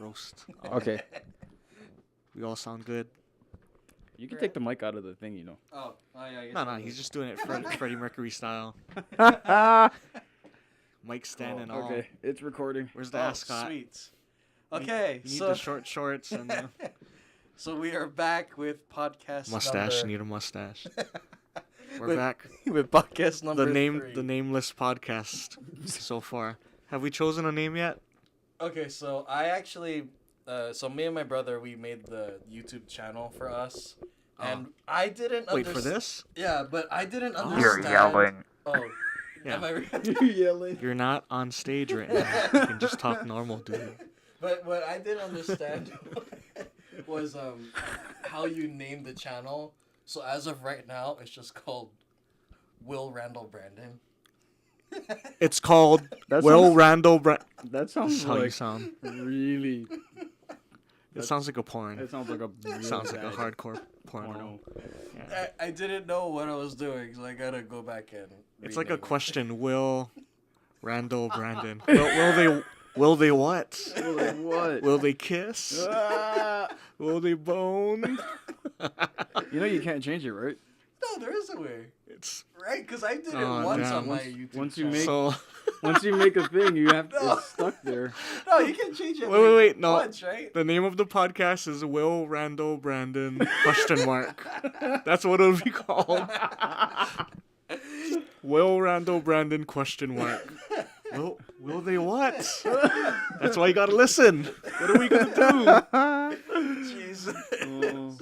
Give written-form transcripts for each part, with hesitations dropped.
roast. Okay. We all sound good. You can take the mic out of the thing, Oh, yeah. I guess No, he's just doing it Freddie Mercury style. Mic stand and all. Okay, it's recording. Where's the ascot? Sweet. Okay, You need so the short shorts and the so we are back with podcast mustache. You number... need a mustache. We're back. with podcast number The 3. nameless podcast so far. Have we chosen a name yet? Okay, so I actually, so me and my brother, we made the YouTube channel for us, and I didn't Wait for this? Yeah, but I didn't understand. You're yelling. Oh, Yeah. am I You're yelling. You're not on stage right now. You can just talk normal, dude. But what I didn't understand was how you named the channel. So as of right now, it's just called Randall Brandon. It's called That Will sounds- Randall. That That's sounds how you like sound. really. It sounds like a porn. It sounds like a. It sounds like a hardcore porno. porno. Yeah. I didn't know what I was doing, so I gotta go back and. It's like a rename it. question. Will Randall Brandon? Will they what? Will they what? Will they kiss? Ah! Will they bone? You know you can't change it, right? No, there is a way, It's right? Because I did it Oh, once damn. on my YouTube. Once you channel. make- so. Once you make a thing, you have No. it's stuck there. No, you can change it. Wait, no. Once, right? The name of the podcast is Will Randall Brandon ? That's what it'll be called. Will Randall Brandon ? Will they what? That's why you gotta listen. What are we gonna Jesus. Oh.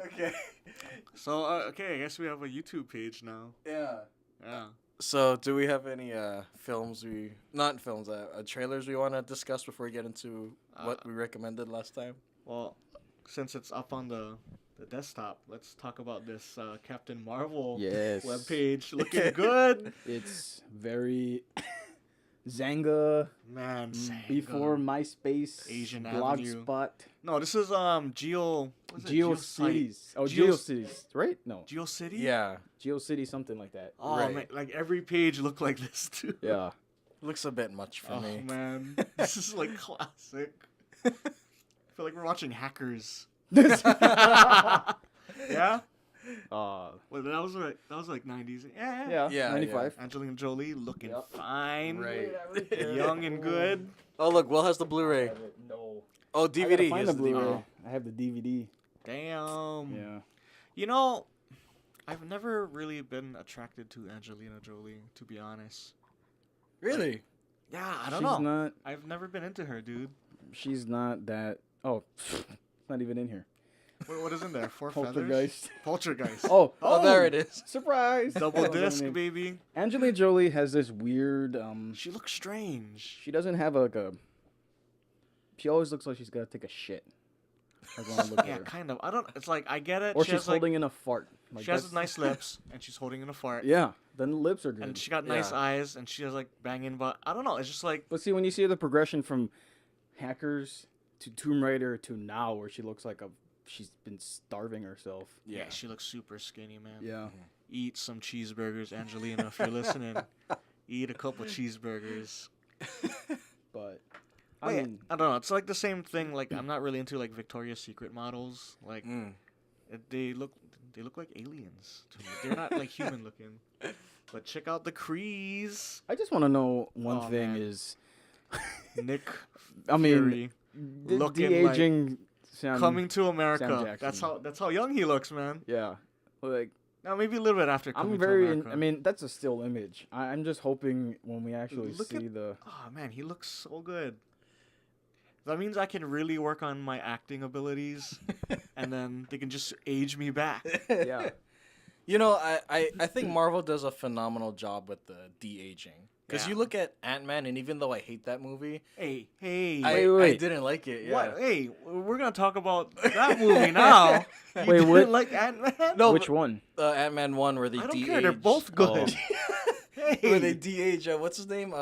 Okay. So okay, I guess we have a YouTube page now. Yeah. Yeah. So, do we have any trailers we want to discuss before we get into what we recommended last time? Well, since it's up on the desktop, let's talk about this Captain Marvel Yes. webpage. Looking good. It's very Zanga Man, Sanga. before MySpace, Asian Avenue. Blogspot, No, this is GeoCities. Oh, Geo- GeoCities, right? No, GeoCity? Yeah. GeoCity, something like that. Oh Right. man, like every page looked like this too. Yeah. Looks a bit much for Oh me. man, this is like classic. I feel like we're watching Hackers. Yeah. Well, that was like 90s. Yeah. Yeah, 95. Angelina Jolie looking Yep. fine, Right. young and good. Oh, look, Will has the Blu-ray. No. Oh, I DVD. gotta find Here's the the Blu-ray. DVD. I have the DVD. Damn. Yeah. You know, I've never really been attracted to Angelina Jolie, to be honest. Really? Yeah, I don't know. Not. I've never been into her, dude. She's not that. Oh, it's not even in here. What is in there? Four feathers? Poltergeist. Poltergeist. Oh, Oh, there it is. Surprise! Double That was her disc, name. baby. Angelina Jolie has this weird. She looks strange. She doesn't have like a. She always looks like she's gotta take a shit. Like when I look Yeah, at her. kind of. I don't. It's like I get it. Or she she's has, like, holding in a fart. Like, she has that's- nice lips, and she's holding in a fart. Yeah, then the lips are good. And she got nice Yeah. eyes, and she has like banging butt. I don't know. It's just like But see, when you see the progression from Hackers to Tomb Raider to now, where she looks like she's been starving herself. yeah, she looks super skinny, man. Yeah. Eat some cheeseburgers, Angelina, if you're listening. Eat a couple cheeseburgers. But Wait, I mean, I don't know. It's like the same thing. Like I'm not really into like Victoria's Secret models. Like they look like aliens to me. They're not like human looking. But check out the Crees. I just want to know one Oh, thing man. is, Nick I mean, Fury looking de-aging Sam. coming to Sam America. Jackson. That's how young he looks, man. Yeah. Like, Now maybe a little bit after coming I'm to very. America. I mean, that's a still image. I'm just hoping when we actually Look see at- the. Oh man, he looks so good. That means I can really work on my acting abilities, and then they can just age me back. Yeah. You know, I think Marvel does a phenomenal job with the de-aging. Because Yeah. you look at Ant-Man, and even though I hate that movie, Hey, I wait. didn't like it. Yeah. what? Hey, we're gonna talk about that movie now. You Wait, didn't what- like Ant-Man? No, Which one? Ant-Man 1 where they I don't de-age. care. They're both good. Oh. Hey, Where they de-age, what's his name?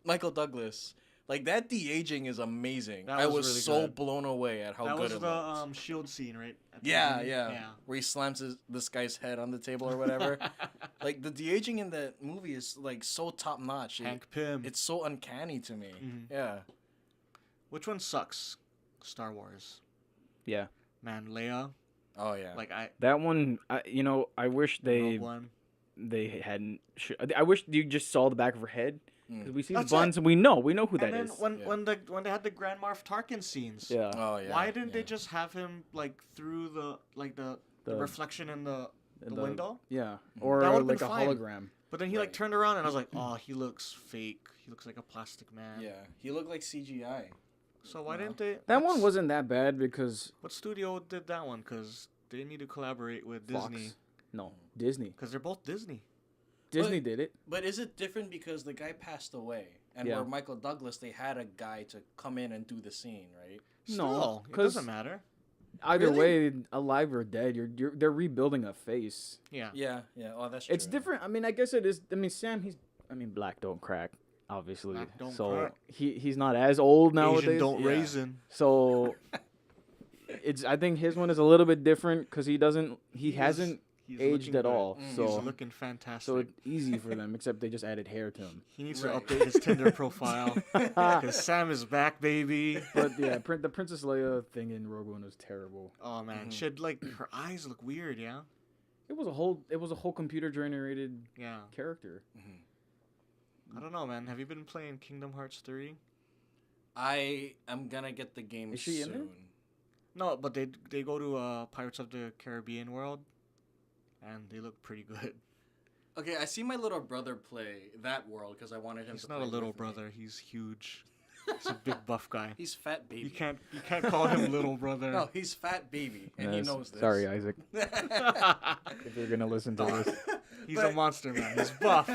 Michael Douglas. Like that de-aging is amazing. That I was was really so good. blown away at how That good was it the looked. shield scene, right? At the Yeah, beginning? yeah, where he slams this guy's head on the table or whatever. Like the de-aging in that movie is like so top notch. Hank Pym. It's so uncanny to me. Mhm. Yeah. Which one sucks? Star Wars. Yeah. Man, Leia. Oh yeah. Like That one, I wish Rogue One. they hadn't. I wish you just saw the back of her head. Because we see That's the buns and we know who that And is. then when they had the Grand Moff Tarkin scenes. Yeah. Oh yeah. Why didn't they yeah. just have him like through the reflection in the window? Yeah. Mhm. Or That would've like been a fine. hologram. But then he like Right. turned around and I was like, oh, he looks fake. He looks like a plastic man. Yeah. He looked like CGI. So why No. didn't they? That one wasn't that bad because What studio did that one? Because they need to collaborate with Fox. Disney. No, Disney. Because they're both Disney. Disney did it. But is it different because the guy passed away? And Yeah. where Michael Douglas, they had a guy to come in and do the scene, right? No, Still, it 'cause- doesn't matter. Either Really? way, alive or dead, they're rebuilding a face. Yeah. Yeah, yeah. Oh, that's true. It's different. I mean, I guess it is. I mean, Sam, black don't crack, obviously. Black don't so crack. he's not as old nowadays. Asian don't Yeah. raisin. So I think his one is a little bit different because he hasn't He's aged looking at good. all. Mm. He's So looking fantastic. so it's easy for them, except they just added hair to him. He needs Right. to update his Tinder profile. Because Sam is back, baby. But yeah, the Princess Leia thing in Rogue One was terrible. Oh man, Mhm. she had like her eyes look weird. Yeah. It was a whole computer generated Yeah. character. Mhm. I don't know, man. Have you been playing Kingdom Hearts 3? I am gonna get the game Is she in soon. there? No, but they go to Pirates of the Caribbean world, and they look pretty good. Okay, I see my little brother play that world because I wanted him He's to not play a little with me. brother. He's huge. He's a big buff guy. He's fat baby. You can't call him little brother. No, he's fat baby, and he Yes. knows this. Sorry, Isaac, if you're gonna listen to this. He's a monster, man. He's buff.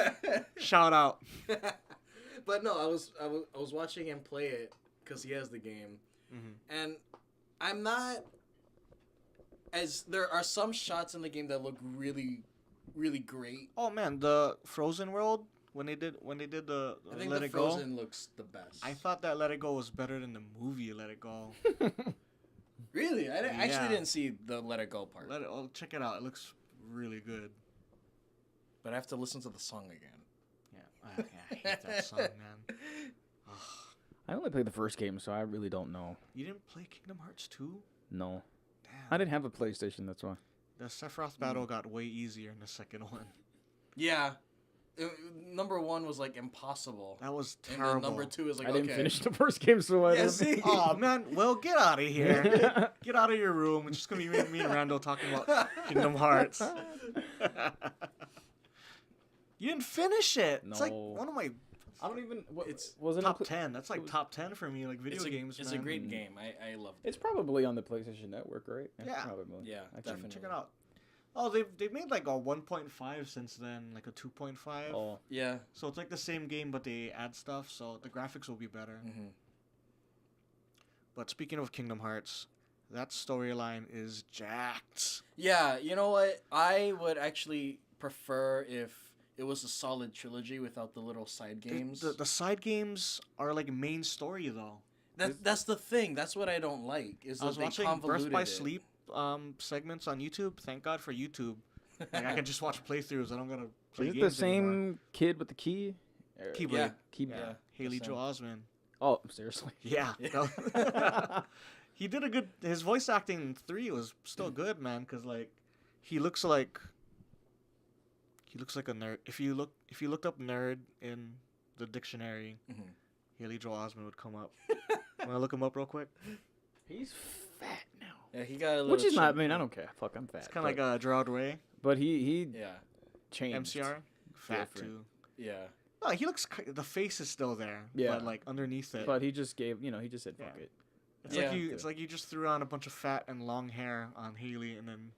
Shout out. But no, I was watching him play it because he has the game, Mhm. and I'm not. As there are some shots in the game that look really, really great. Oh man, the Frozen world when they did the I think Let the It Go. Frozen looks the best. I thought that Let It Go was better than the movie Let It Go. Really, I Yeah. actually didn't see the Let It Go part, Check it out. It looks really good. but I have to listen to the song again. Yeah, I hate that song, man. Ugh. I only played the first game, so I really don't know. You didn't play Kingdom Hearts 2? No, Damn. I didn't have a PlayStation. That's why. The Sephiroth battle got way easier in the second one. Yeah, number one was like impossible. That was And terrible. then number two is like I didn't okay. finish the first game, so I Yeah, don't. see? Oh man, well get out of here. Get out of your room. It's just gonna be me and Randall talking about Kingdom Hearts. You didn't finish it. It's like No. one of my I don't even. It's wasn't top a, 10. That's like top 10 for me, like video games. It's man. a great game. I love it. It's probably on the PlayStation Network, right? Yeah. Probably. Yeah, Actually, definitely. Check it out. Oh, they've made like a 1.5 since then, like a 2.5. Oh, Yeah. So it's like the same game, but they add stuff, so the graphics will be better. Mm-hmm. But speaking of Kingdom Hearts, that storyline is jacked. Yeah, you know what? I would actually prefer if it was a solid trilogy without the little side games. The side games are like main story though. That's the thing. That's what I don't like. Is I that was they watching convoluted Birth by it. Sleep segments on YouTube. Thank God for YouTube. Like I can just watch playthroughs. I don't gotta play is it the games same anymore. kid with the key? Keyblade. Yeah. Keyblade. Yeah. Haley the Joel same. Osment. Oh, seriously. Yeah. Yeah. He did a good. His voice acting in 3 was still good, man. Cause like, he looks like a nerd. If you looked up nerd in the dictionary, Mhm. Haley Joel Osment would come up. Wanna look him up real quick? He's fat now. Yeah, he got a little. Which is not. I chubby. mean, I don't care. Fuck, I'm fat. It's kind of like Gerard Way, But he Yeah. changed. MCR, fat Different. too. Yeah. No, he looks. The face is still there. Yeah. But like underneath it, But he just gave. He just said fuck Yeah. it. it's Yeah. like you. It's like you just threw on a bunch of fat and long hair on Haley, and then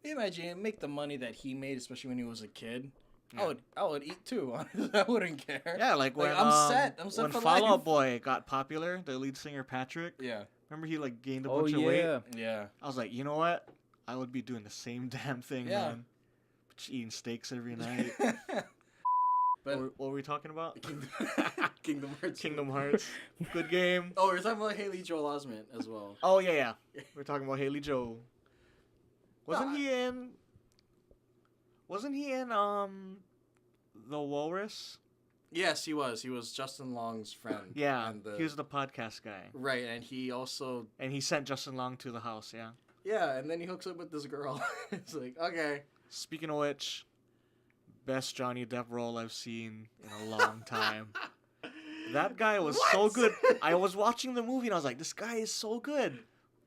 Imagine make the money that he made, especially when he was a kid. Yeah. I would eat too. I wouldn't care. yeah, like when I'm set. I'm set when for Fall life. Out Boy got popular, the lead singer Patrick. Yeah. Remember he like gained a Oh bunch of weight. yeah. Yeah. I was like, you know what? I would be doing the same damn thing, Yeah. man. Just eating steaks every night. But What were we talking about? Kingdom Hearts. Kingdom Hearts. Good game. Oh, we're talking about Haley Joel Osment as well. Oh yeah. We're talking about Haley Joel. Wasn't he in The Walrus? Yes, he was. He was Justin Long's friend. Yeah, and he was the podcast guy. Right, and he also... And he sent Justin Long to the house, yeah. Yeah, and then he hooks up with this girl. It's like, okay. Speaking of which, best Johnny Depp role I've seen in a long time. That guy was so good. I was watching the movie and I was like, this guy is so good.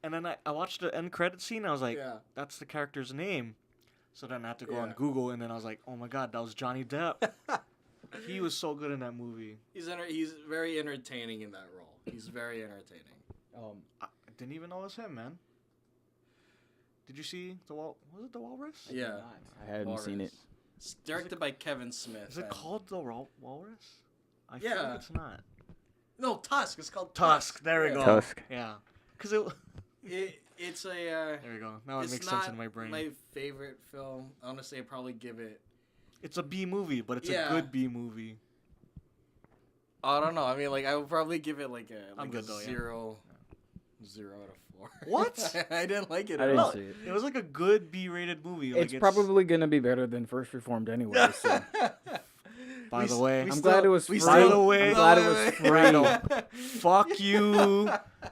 And then I watched the end credit scene and I was like, that's the character's name. So then I had to go on Google and then I was like, oh my god, that was Johnny Depp. He was so good in that movie. He's very entertaining in that role. He's very entertaining. I didn't even know it was him, man. Did you see was it The Walrus? Yeah. I hadn't seen it. It's directed by Kevin Smith. Is it called The Walrus? I Yeah. feel like it's not. No, Tusk. It's called Tusk. There we go. Tusk. Yeah. Because it's a... there we go. Now it makes sense in my brain. My favorite film. Honestly, I'd probably give it... It's a B movie, but it's a good B movie. I don't know. I mean, like, I would probably give it like a I'm good though, 0 out of 4. What? I didn't like it I at didn't all. see it. It was like a good B-rated movie. Like It's probably gonna be better than First Reformed anyway. So. By the way, I'm glad it was free. By the way, I'm glad it was free. Randall, fuck you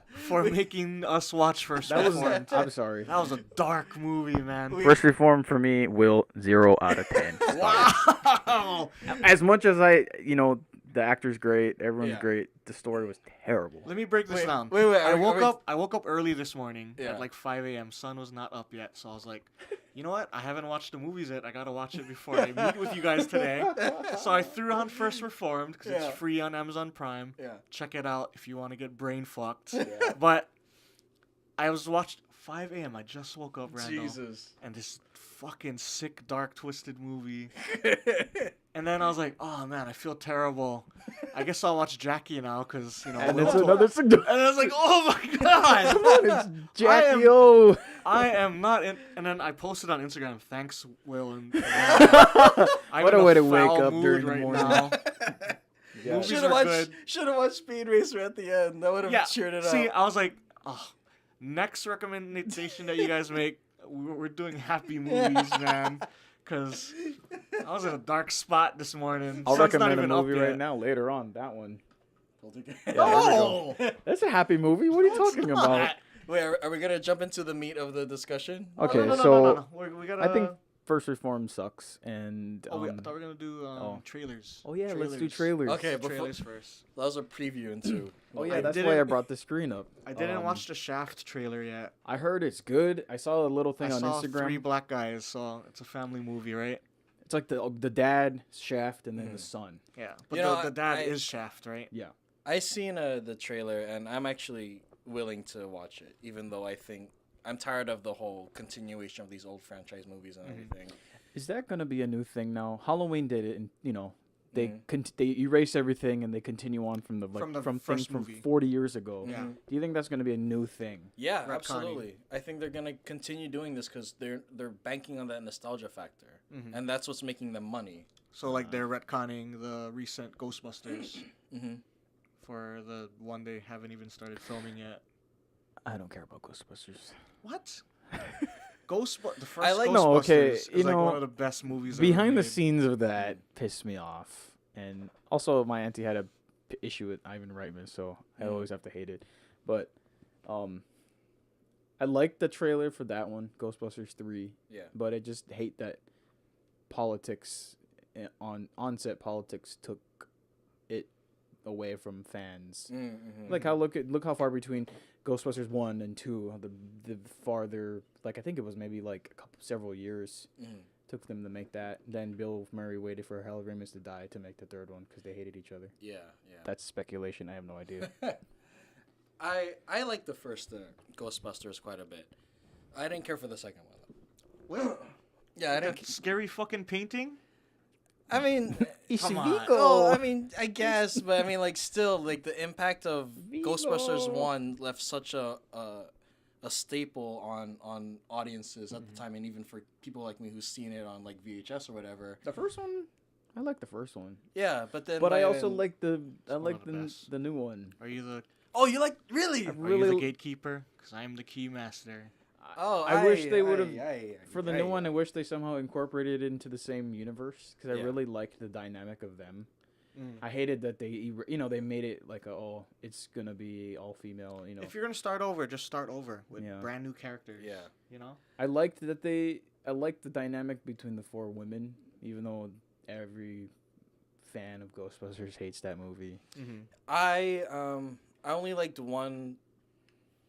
for making us watch First Reformed. I'm sorry. That was a dark movie, man. First Reformed for me will 0 out of 10. Wow. As much as the actor's great, everyone's great. The story was terrible. Let me break this down. Wait. I woke up early this morning at like 5 a.m. Sun was not up yet, so I was like, you know what? I haven't watched the movies yet. I gotta watch it before I meet with you guys today. So I threw on First Reformed because it's free on Amazon Prime. Yeah. Check it out if you want to get brain fucked. Yeah. But I was watched 5 a.m. I just woke up, Randall. Jesus. And this fucking sick, dark, twisted movie. And then I was like, oh man, I feel terrible. I guess I'll watch Jackie now because, And it's another. And I was like, oh my god! Come on, it's Jackie O. I am not in. And then I posted on Instagram, thanks, Will. And What a way to wake up during the morning. Now. Yeah. Should have watched Speed Racer at the end. That would have cheered it up. See, I was like, oh, next recommendation that you guys make, we're doing happy movies, man. Because I was in a dark spot this morning. I'll Sun's not recommend a even up movie yet. right now. Later on, that one. No! That's a happy movie. What are you talking about? Wait, are we gonna jump into the meat of the discussion? Okay, No. We gotta. I think First Reformed sucks, and I thought we were gonna do trailers. Oh yeah, let's do trailers. Okay, Trailers first. That was a preview into. Oh yeah, that's why I brought the screen up. I didn't watch the Shaft trailer yet. I heard it's good. I saw a little thing on saw Instagram. 3 black guys, so it's a family movie, right? It's like the dad Shaft and then the son. Yeah, but the dad is Shaft, right? Yeah. I seen the trailer and I'm actually willing to watch it, even though I think I'm tired of the whole continuation of these old franchise movies and everything. Is that gonna be a new thing now? Halloween did it, and they they erase everything and they continue on from things first from movie. 40 years ago. Yeah. Do you think that's gonna be a new thing? Yeah, Retconning. absolutely. I think they're gonna continue doing this because they're banking on that nostalgia factor, and that's what's making them money. So like they're retconning the recent Ghostbusters Mm-hmm. for the one they haven't even started filming yet. I don't care about Ghostbusters. What? The first I like- Ghostbusters No, okay, is you like know, one of the best movies Behind ever the made. scenes of that pissed me off, and also my auntie had a issue with Ivan Reitman, so I always have to hate it. But I liked the trailer for that one, Ghostbusters 3. Yeah. But I just hate that politics on-set politics took it away from fans. Mm-hmm. Like look how far between Ghostbusters 1 and 2, the farther, like I think it was maybe like several years took them to make that. Then Bill Murray waited for Harold Ramis to die to make the third one because they hated each other. Yeah. That's speculation. I have no idea. I like the first Ghostbusters quite a bit. I didn't care for the second one. Well, Yeah, I that didn't. scary fucking painting. I mean, Come on. oh, I mean, I guess, but I mean, like, still, like, the impact of Vigo. Ghostbusters 1 left such a staple on audiences at the time, and even for people like me who's seen it on, like, VHS or whatever. The first one, I like the first one, Yeah, but then. but I by also then- like the one of the best. the new one. Are you the Oh, you like really? I Are you the really- gatekeeper? Because I'm the key master. Oh, I wish they would have I- for the I- new one. I wish they somehow incorporated it into the same universe because I Yeah. really liked the dynamic of them. Mm. I hated that they they made it like it's gonna be all female. If you're gonna start over, just start over with Yeah. brand new characters. Yeah. You know. I liked the dynamic between the 4 women, even though every fan of Ghostbusters hates that movie. Mm-hmm. I only liked one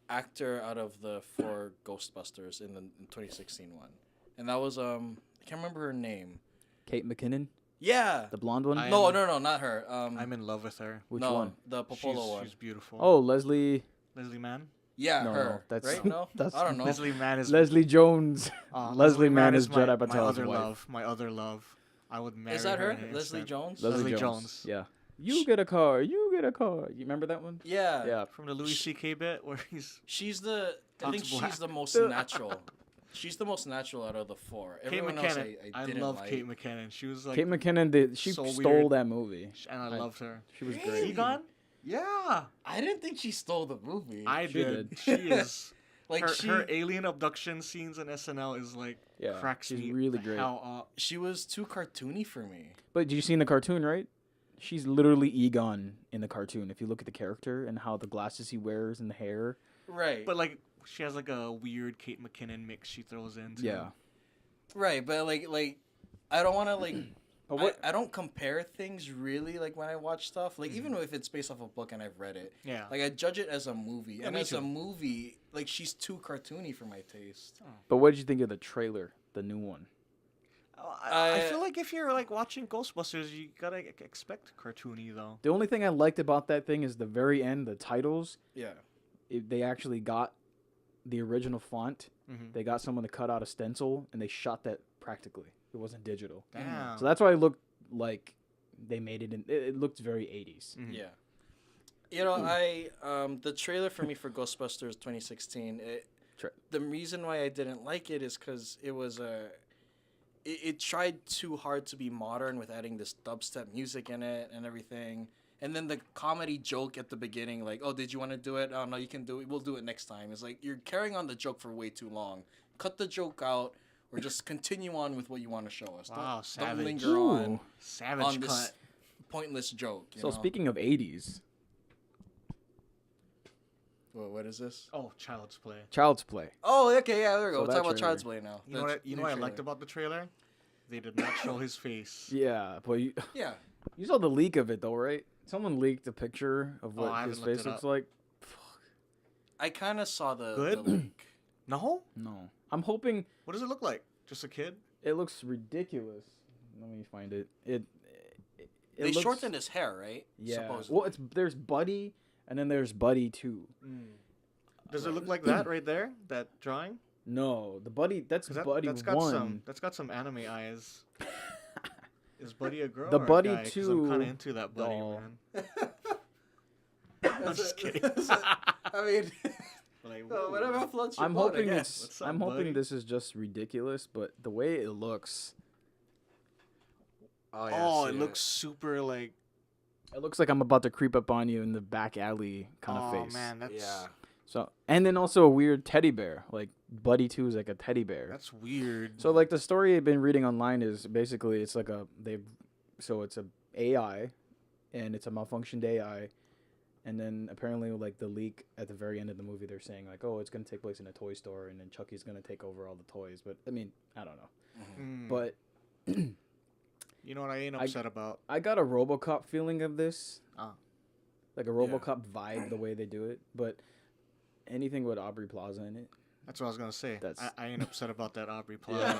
actor out of the 4 Ghostbusters in the 2016 one, and that was I can't remember her name. Kate McKinnon, Yeah. the blonde one. No, not her. I'm in love with her. Which no, one? the Popolo one. She's beautiful. Oh, Leslie. Leslie Mann. Yeah, No, her. that's- right. No, that's I don't know. Leslie Mann is Leslie Jones. Leslie Mann is my, Judd my Apatow's other wife. love. My other love. I would marry Is that her? in an Leslie instant. Jones? Leslie Jones. Yeah. You get a car. You get a car. You remember that one? Yeah. Yeah. From the Louis C.K. bit where he's She's the. I Talks think black. she's the most natural. She's the most natural out of the 4. Kate Everyone else, McKinnon. I I didn't love like. Kate McKinnon. She was like, Kate McKinnon she so stole weird. that movie. and I loved her. She was Really? great. Egon? Yeah, I didn't think she stole the movie. I She did. did. She is. like her alien abduction scenes in SNL is like Yeah, cracks she's me really the great. hell up. she was too cartoony for me. But you seen the cartoon, right? She's literally Egon in the cartoon. If you look at the character and how the glasses he wears and the hair. Right. But like she has like a weird Kate McKinnon mix she throws in. too. Yeah. right, but like I don't want to like. But what? I don't compare things really like when I watch stuff. Like even if it's based off a book and I've read it, Yeah. like I judge it as a movie. Yeah, and me as too. a movie, like she's too cartoony for my taste. But what did you think of the trailer, the new one? I feel like if you're like watching Ghostbusters, you gotta expect cartoony though. The only thing I liked about that thing is the very end, the titles. Yeah. They actually got the original font. Mm-hmm. They got someone to cut out a stencil, and they shot that practically. It wasn't digital. Damn. So that's why it looked like they made it. It looked very 80s. Mhm. Yeah. You know, I the trailer for me for Ghostbusters 2016. The reason why I didn't like it is because it was it tried too hard to be modern with adding this dubstep music in it and everything. And then the comedy joke at the beginning, like, "Oh, did you want to do it? Oh no, you can do it. We'll do it next time." It's like you're carrying on the joke for way too long. Cut the joke out, or just continue on with what you want to show us. Wow, don't savage. linger on Savage this cut. pointless joke. You So know? speaking of 80s, What is this? Oh, Child's Play. Child's Play. Oh, okay, yeah, there we go. So We're that talking about trailer. Child's Play now. You know what? You know what I liked about the trailer? They did not show his face. Yeah, but you, Yeah. you saw the leak of it though, right? Someone leaked a picture of Oh, what I his haven't looked face it looks up. like. I kind of saw the Good? leak. No. No, I'm hoping What does it look like? Just a kid? it looks ridiculous. Let me find it. It They looks, shortened his hair, right? Yeah. Supposedly. Well, there's Buddy, and then there's Buddy 2. Does it look like that right there? That drawing? No, the Buddy. That's 'Cause Buddy that's got 1. some. That's got some anime eyes. Is Buddy a girl? The or a Buddy guy? 'Cause 2 I'm kind of into that Buddy, doll. man. I'm just kidding. I mean, Like, whatever floats your I'm boat, hoping I guess. What's up, I'm buddy? hoping this is just ridiculous, but the way it looks, Oh, it looks super like. it looks like I'm about to creep up on you in the back alley kind of Oh face. man, that's Yeah. So, and then also a weird teddy bear. Like Buddy 2 is like a teddy bear. that's weird. So like the story I've been reading online is basically it's like it's a AI, and it's a malfunctioned AI, and then apparently like the leak at the very end of the movie they're saying like, oh, it's gonna take place in a toy store and then Chucky's gonna take over all the toys. But I mean, I don't know. Mm. But You know what I ain't upset about? I got a RoboCop feeling of this. Ah. Like a RoboCop vibe the way they do it, but anything with Aubrey Plaza in it. That's what I was gonna say. That's- I ain't upset about that Aubrey Plaza.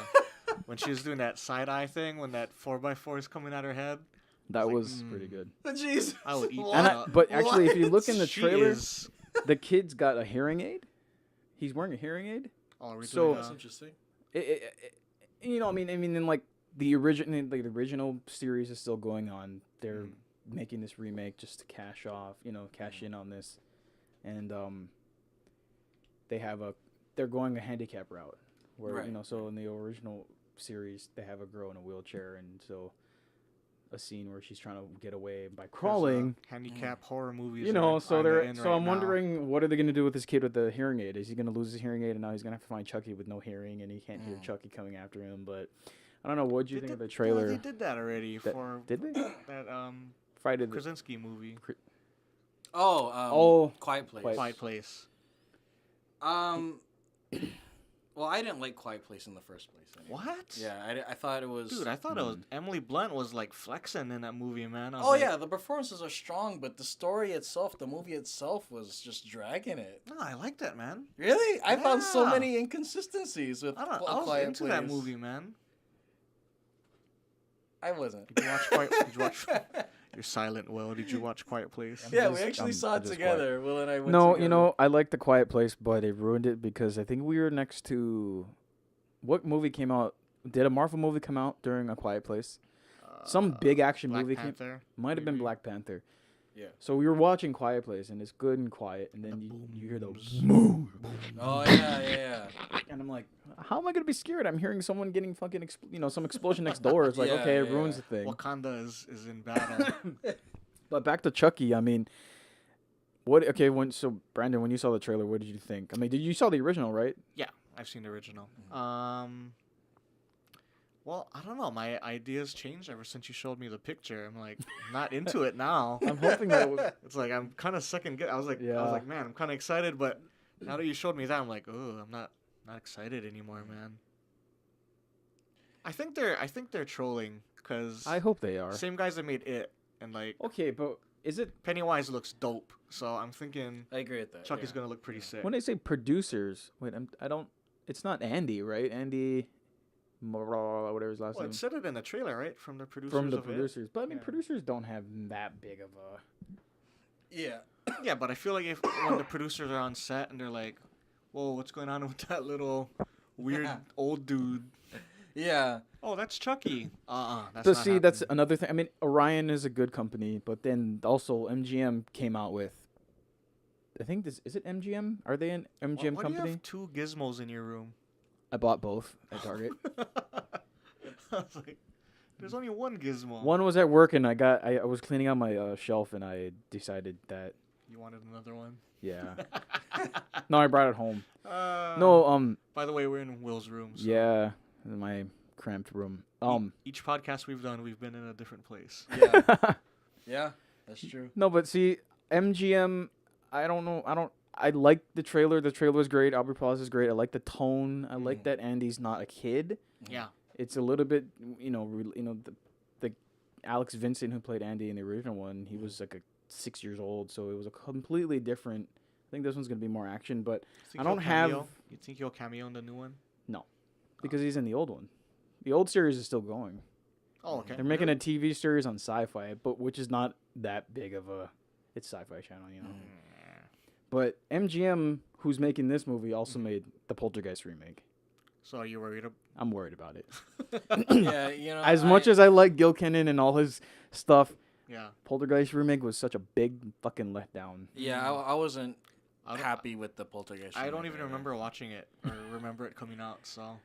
When she was doing that side eye thing, when that 4x4 is coming out her head, That like, was pretty good. Jeez. I would eat And that. but actually, if you What? look in the She trailer, is- the kid's got a hearing aid. He's wearing a hearing aid. Oh, are we So- doing That's that? interesting. You know, I mean, in like the original series is still going on. They're making this remake just to cash in on this, and they're going a handicap route where Right. so in the original series they have a girl in a wheelchair, and so a scene where she's trying to get away by crawling. Handicap horror movies. You know, so I'm wondering what are they gonna do with this kid with the hearing aid? Is he gonna lose his hearing aid and now he's gonna have to find Chucky with no hearing and he can't hear Chucky coming after him? But I don't know. What do you think of the trailer? They did that already for. Did they? That Friday the Krasinski movie. Quiet Place. Quiet Place. Well, I didn't like Quiet Place in the first place. Anyway. What? Yeah, I thought it was... Dude, I thought it was... Emily Blunt was, like, flexing in that movie, man. Yeah, the performances are strong, but the story itself, the movie itself was just dragging it. No, I liked that, man. Really? I found so many inconsistencies with I was into that movie, man. I wasn't. Did you watch You're silent, Will. Did you watch Quiet Place? We actually saw it together. Will and I went No, together. you know, I like The Quiet Place, but it ruined it because I think we were next to... What movie came out? Did a Marvel movie come out during A Quiet Place? Some big action Black movie Panther, might have been Black Panther. Yeah. So we were watching Quiet Place, and it's good and quiet, and then you hear the boom. Oh, yeah. And I'm like, how am I going to be scared? I'm hearing someone getting fucking, some explosion next door. It's like, okay, it ruins the thing. Wakanda is in battle. But back to Chucky, I mean, Brandon, when you saw the trailer, what did you think? I mean, you saw the original, right? Yeah, I've seen the original. Well, I don't know. My ideas changed ever since you showed me the picture. I'm like, not into it now. I'm hoping that it's like I'm kind of second guess. I was like, man, I'm kind of excited, but now that you showed me that, I'm like, oh, I'm not excited anymore, man. I think they're trolling because I hope they are. Same guys that made It and like. Okay, but is it Pennywise looks dope, so I'm thinking. I agree with that. Chucky's gonna look pretty sick. When they say producers, wait, I don't. It's not Andy, right? Andy. Whatever his last name. It said it in the trailer, right? From the producers. But I mean, producers don't have that big of a. Yeah. Yeah, but I feel like when the producers are on set and they're like, "Whoa, what's going on with that little weird old dude?" Yeah. Oh, that's Chucky. That's So not happening. that's another thing. I mean, Orion is a good company, but then also MGM came out with. I think is it MGM? Are they an MGM why company? Do you have two gizmos in your room? I bought both at Target. I was like, there's only one gizmo. One was at work, and I was cleaning out my shelf, and I decided that. You wanted another one? Yeah. No, I brought it home. No. By the way, we're in Will's room. So yeah, in my cramped room. Each podcast we've done, we've been in a different place. Yeah. Yeah, that's true. No, but see, MGM. I don't know. I like the trailer. The trailer was great. Aubrey Plaza is great. I like the tone. I like that Andy's not a kid. Yeah. It's a little bit, the Alex Vincent who played Andy in the original one, he was like 6 years old, so it was a completely different. I think this one's gonna be more action, but I don't have. You think he'll cameo in the new one? No, because he's in the old one. The old series is still going. Oh, okay. They're making a TV series on Sci-Fi, but which is not that big of a. It's Sci-Fi Channel, you know. But MGM, who's making this movie, also made the Poltergeist remake. So are you worried? I'm worried about it. Yeah, As much as I like Gil Kennan and all his stuff, yeah, Poltergeist remake was such a big fucking letdown. Yeah, I wasn't happy with the Poltergeist. I don't remake even either. remember watching it or remember it coming out. So,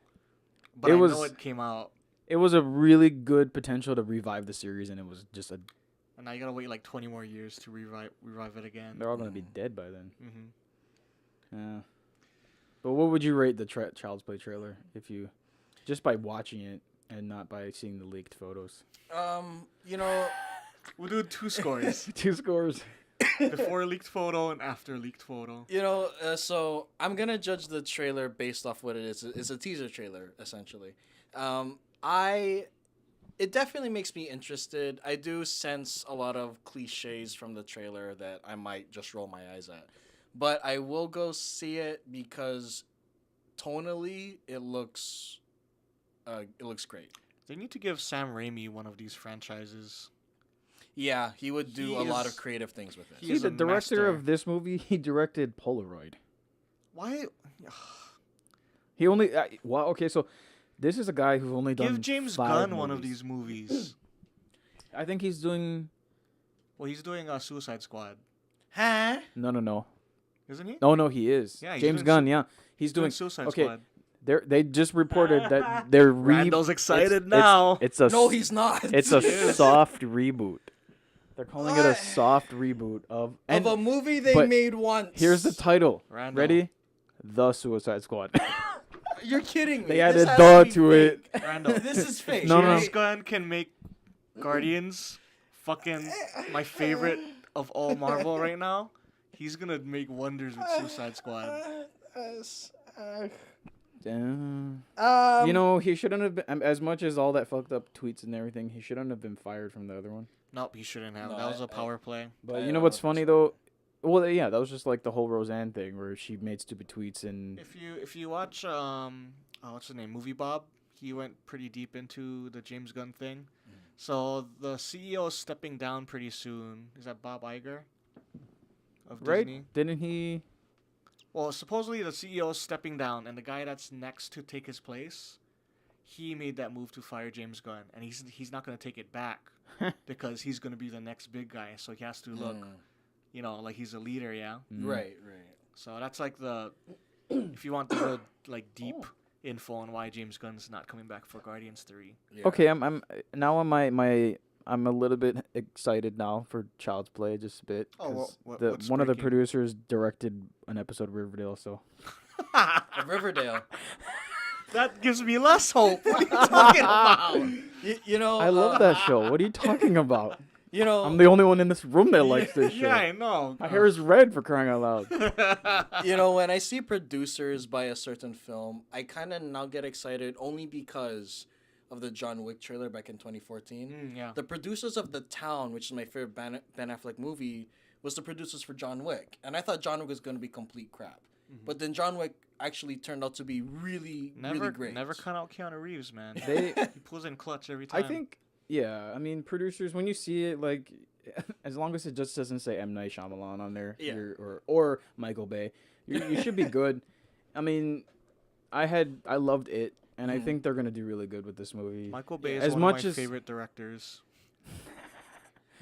but I know it came out. It was a really good potential to revive the series, and it was just a. And now you gotta wait like 20 more years to revive it again. They're all gonna be dead by then. Mm-hmm. Yeah. But what would you rate the Child's Play trailer if you, just by watching it and not by seeing the leaked photos? We'll do 2 scores. 2 scores. Before leaked photo and after leaked photo. So I'm gonna judge the trailer based off what it is. It's a teaser trailer, essentially. It definitely makes me interested. I do sense a lot of cliches from the trailer that I might just roll my eyes at. But I will go see it because tonally it looks great. They need to give Sam Raimi one of these franchises. Yeah, he would do a lot of creative things with it. See, the director of this movie, he directed Polaroid. Why? He only... okay, so... This is a guy who's only done. Give James Gunn one of these movies. I think he's doing. Well, he's doing Suicide Squad. Huh? No. Isn't he? No, he is. Yeah, James Gunn. Yeah, he's doing Suicide okay. Squad. They just reported that they're Randall's excited now. It's a No, he's not. It's a soft reboot. They're calling it a soft reboot of a movie they but made once. Here's the title. Randall. Ready? The Suicide Squad. You're kidding me. They This added has "the" be to fake. it. Randall. This is fake. No, James Gunn can make Guardians fucking my favorite of all Marvel right now. He's gonna make wonders with Suicide Squad. You know, he shouldn't have been, as much as all that fucked up tweets and everything, he shouldn't have been fired from the other one. Nope, he shouldn't have. No, That was a power play. But you know what's funny though? Well, yeah, that was just like the whole Roseanne thing where she made stupid tweets and If you watch what's his name, Movie Bob, he went pretty deep into the James Gunn thing. So the CEO is stepping down pretty soon. Is that Bob Iger of right? Disney? Didn't he? Well, supposedly the CEO is stepping down, and the guy that's next to take his place, he made that move to fire James Gunn, and he's not going to take it back because he's going to be the next big guy. So he has to look, you know, like he's a leader. Yeah. Right. So that's like the if you want the good, like deep info on why James Gunn's not coming back for Guardians 3. Yeah. Okay, I'm now on my I'm a little bit excited now for Child's Play, just a bit. Oh, 'cause what's one of the breaking? producers directed an episode of Riverdale, so Riverdale. That gives me less hope. What are you talking about? You know. I love that show. What are you talking about? You know. I'm the only one in this room that likes this show. Yeah, I know. My hair is red for crying out loud. You know, when I see producers buy a certain film, I kind of now get excited only because of the John Wick trailer back in 2014. Yeah. The producers of The Town, which is my favorite Ben Affleck movie, was the producers for John Wick. And I thought John Wick was going to be complete crap. But then John Wick actually turned out to be really great. Never cut out Keanu Reeves, man. They, He pulls in clutch every time. I think, yeah. I mean, producers, when you see it, like, as long as it just doesn't say M. Night Shyamalan on there, Yeah. or Michael Bay, you should be good. I mean, I loved it, and I think they're gonna do really good with this movie. Michael Bay is As one much of my as- favorite directors.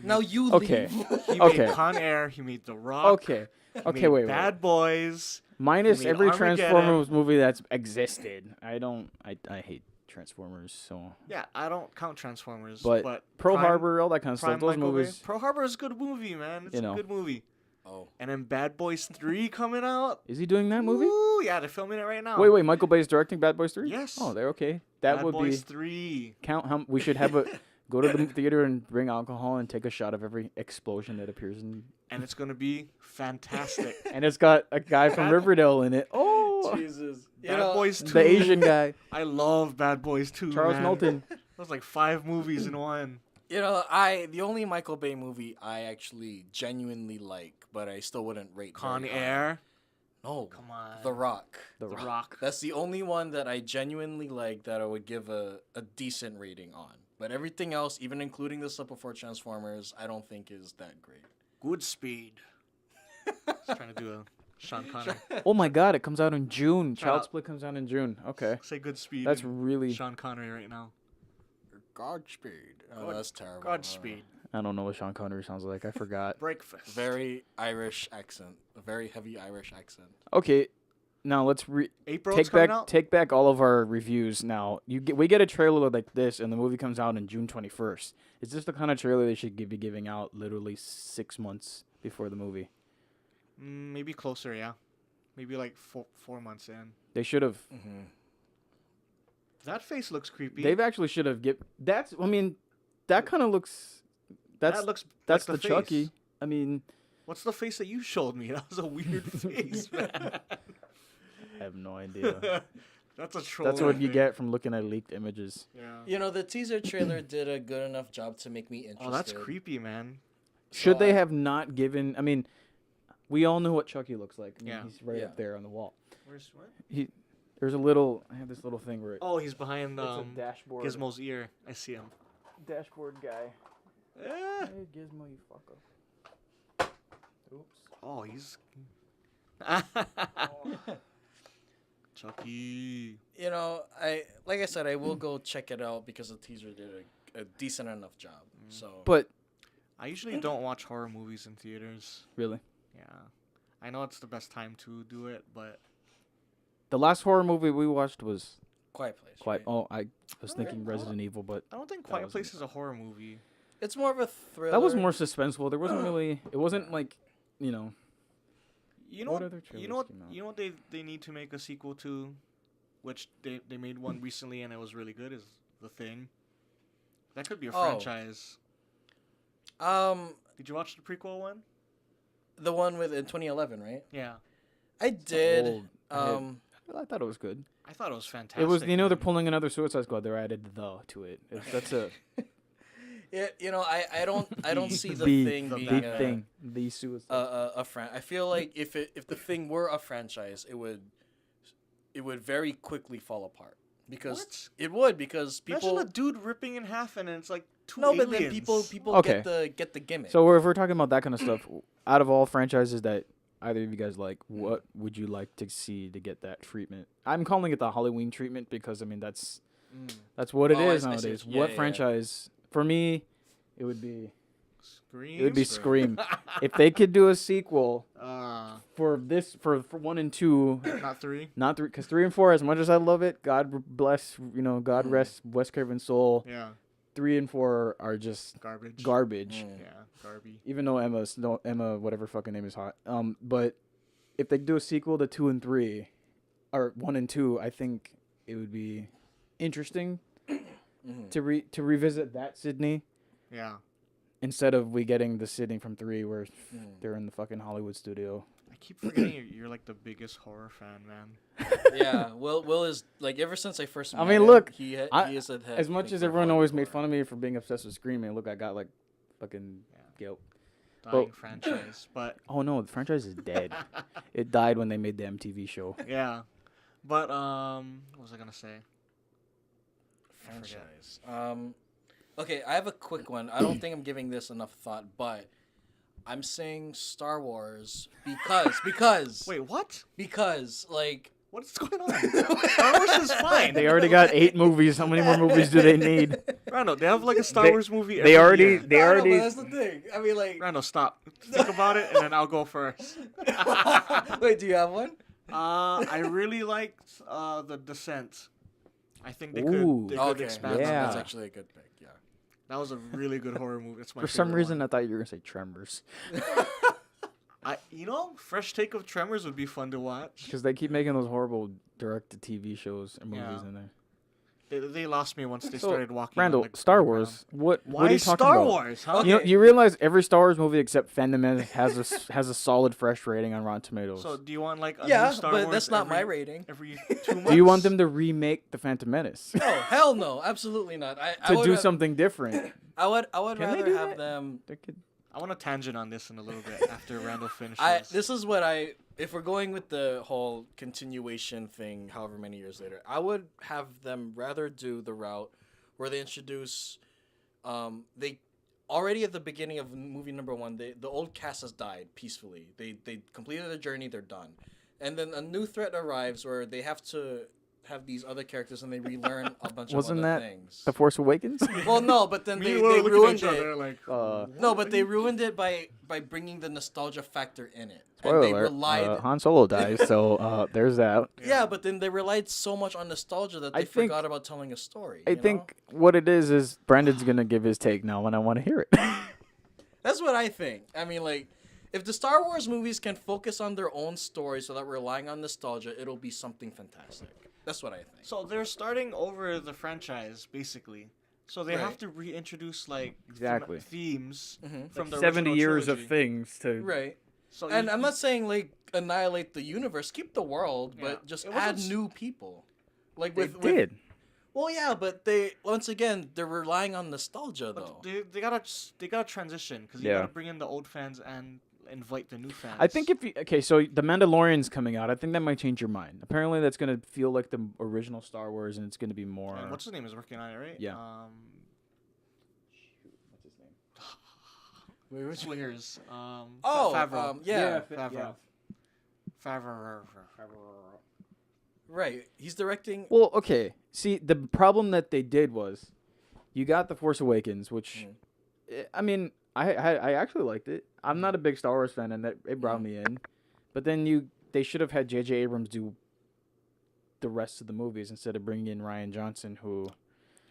Now you Okay. leave. He Okay. made Con Air. He made The Rock. Okay, he okay, made wait. Bad Boys. Minus I mean, every Armageddon. Transformers movie that's existed. I hate Transformers, so. Yeah, I don't count Transformers, But, but Pearl Prime- Harbor, all that kind of Prime stuff. Those Michael Bay. movies. Pearl Harbor is a good movie, man. It's You know. a good movie. Oh. And then Bad Boys 3 coming out. Is he doing that movie? Ooh, yeah, they're filming it right now. Wait. Michael Bay's directing Bad Boys 3? Yes. Oh, they're okay. That Bad would Boys be 3. count. How we should have a go to the theater and bring alcohol and take a shot of every explosion that appears in. And it's going to be fantastic. And it's got a guy from Riverdale in it. Oh, Jesus. Bad Boys 2. the Asian guy, I love Bad Boys 2, Charles man. Melton. That was like 5 movies in one. You know, the only Michael Bay movie I actually genuinely like, but I still wouldn't rate Con very high. Air. No. Come on. The Rock. The The Rock. Rock. That's the only one that I genuinely like that I would give a decent rating on. But everything else, even including the stuff before Transformers, I don't think is that great. Good Speed. I was trying to do a Sean Connery. Oh my God! It comes out in June. Shut Child's up. Play comes out in June. Okay, Say Good Speed. that's and really. Sean Connery right now. Godspeed. Oh, God- that's terrible. Godspeed. I don't know what Sean Connery sounds like. I forgot. Breakfast. Very Irish accent. A very heavy Irish accent. Okay, now let's April's take coming back out? take back all of our reviews. Now we get a trailer like this, and the movie comes out on June 21st. Is this the kind of trailer they should be giving out literally 6 months before the movie? Maybe closer, yeah. Maybe like 4 months in. They should have. Mm-hmm. That face looks creepy. They've actually should have That's. I mean, that kind of looks. That's that looks that's like the face. Chucky. I mean, What's the face that you showed me? That was a weird face, man. I have no idea. That's a troll. That's what you thing. get from looking at leaked images. Yeah. You know, the teaser trailer did a good enough job to make me interested. Oh, that's creepy, man. Should they I- have not given? I mean, we all know what Chucky looks like. I mean, Yeah. he's right Yeah. up there on the wall. Where's what? There's a little. I have this little thing where Oh, he's behind it's a dashboard. Gizmo's ear. I see him. Dashboard guy. Eh. Hey, Gizmo, you fucker. Oops. Oh, he's. Chucky. You know, like I said, I will go check it out because the teaser did a decent enough job. So, But I usually don't watch horror movies in theaters. really, Yeah. I know it's the best time to do it, but The last horror movie we watched was Quiet Place. Quiet. Right? Oh, I was thinking Resident Evil, but I don't think That Quiet wasn't- Place is a horror movie. It's more of a thriller. that was more suspenseful. There wasn't really. It wasn't like, you know. You know What what? other You trailers know what? came out? You know what they need to make a sequel to, which they made one recently and it was really good. Is The Thing. That could be a franchise. Did you watch the prequel one? The one with in 2011, right? Yeah, I did. old. I thought it was good. I thought it was fantastic. It was, you know, they're man. pulling another Suicide Squad. They added the to it. That's a Yeah, you know, I don't see the thing the being the a, thing. The Suicide. I feel like if the thing were a franchise, it would very quickly fall apart because What? it would because people Imagine a dude ripping in half and it's like two no, aliens. but then people Okay. get the gimmick. So if we're talking about that kind of stuff, out of all franchises that either of you guys like, what would you like to see to get that treatment? I'm calling it the Halloween treatment because I mean that's what it Oh, I is see. nowadays. Yeah, What yeah. franchise? For me, it would be Scream. Scream. If they could do a sequel Uh, for 1 and 2, not 3. not 3, because 3 and 4, as much as I love it, God bless, God rest Wes Craven's soul. Yeah, 3 and 4 are just garbage. garbage. Mm. Yeah, Garby. Even though Emma, whatever fucking name is hot. But if they do a sequel to 2 and 3, or 1 and 2, I think it would be interesting to revisit that Sydney Yeah, instead of we getting the Sydney from 3 where they're in the fucking Hollywood studio. I keep forgetting you're like the biggest horror fan, man. Yeah, Will is like ever since I first. I met mean, him, look, he is a As much as everyone always made fun of me for being obsessed with Scream, and look, I got like fucking guilt. Dying franchise, but Oh no, the franchise is dead. It died when they made the MTV show. yeah, but what was I gonna say? I forget. franchise. Okay, I have a quick one. I don't think I'm giving this enough thought, but I'm saying Star Wars because Wait, what? like What's going on? Star Wars is fine. They already got 8 movies. How many more movies do they need? Randall, they have like a Star Wars movie. They already, year. they No, already. but that's the thing. I mean, like, Randall, stop. Think about it, and then I'll go first. wait, do you have one? I really liked the Descent. I think they Ooh. could Okay, expand on Yeah. that's that. actually a good pick. Yeah. That was a really good horror movie. It's my For some favorite reason, one. I thought you were gonna say Tremors, fresh take of Tremors would be fun to watch. because they keep making those horrible direct-to-TV shows and movies Yeah. in there. They lost me once they So, started walking. Randall, on, like, Star underground. Wars. What Why are you talking Star about? Wars? Huh? You know, you realize every Star Wars movie except Phantom Menace has a solid fresh rating on Rotten Tomatoes. So do you want like a Yeah, new Star but Wars that's not my every- rating. Every 2 months? do you want them to remake the Phantom Menace No, hell no, absolutely not. I to would do have- something different? I would Can they rather do have that? them. They could- I want a tangent on this in a little bit after Randall finishes. This is what if we're going with the whole continuation thing, however many years later, I would have them rather do the route where they introduce, they already at the beginning of movie number 1, the old cast has died peacefully. They completed their journey, they're done, and then a new threat arrives where they have to have these other characters and they relearn a bunch Wasn't of other that things. The Force Awakens? Well, no, but then Me they and Will are looking at ruined each other it. like, No, but they ruined it by bringing the nostalgia factor in it. Spoiler And they alert, relied Han Solo dies, so there's that. Yeah, but then they relied so much on nostalgia that they I think- forgot about telling a story. I you know? think what it is Brandon's gonna give his take now, and I want to hear it. That's what I think. I mean, like, if the Star Wars movies can focus on their own story so that we're relying on nostalgia, it'll be something fantastic. That's what I think. so they're starting over the franchise basically. So they have Right. to reintroduce like Exactly. themes Mhm. from the 70 original years trilogy. of things to Right. So And you- I'm not saying, like, annihilate the universe. Keep the world, Yeah. but just It wasn't add s- new people. Like, they with... did. Well, yeah, but they... Once again, they're relying on nostalgia, but though. they gotta transition because you Yeah. gotta bring in the old fans and invite the new fans. I think if you so the Mandalorian's coming out, I think that might change your mind. Apparently, that's gonna feel like the original Star Wars, and it's gonna be more. And what's his name is working on it, right? Yeah. What's his name? Wait, which... Swingers. Oh, Favreau. yeah. Favreau. Favreau. Right. He's directing... Well, okay. See, the problem that they did was, you got the Force Awakens, which, I mean, I actually liked it. I'm not a big Star Wars fan, and that it brought me in. But then they should have had J.J. Abrams do the rest of the movies instead of bringing in Ryan Johnson, who,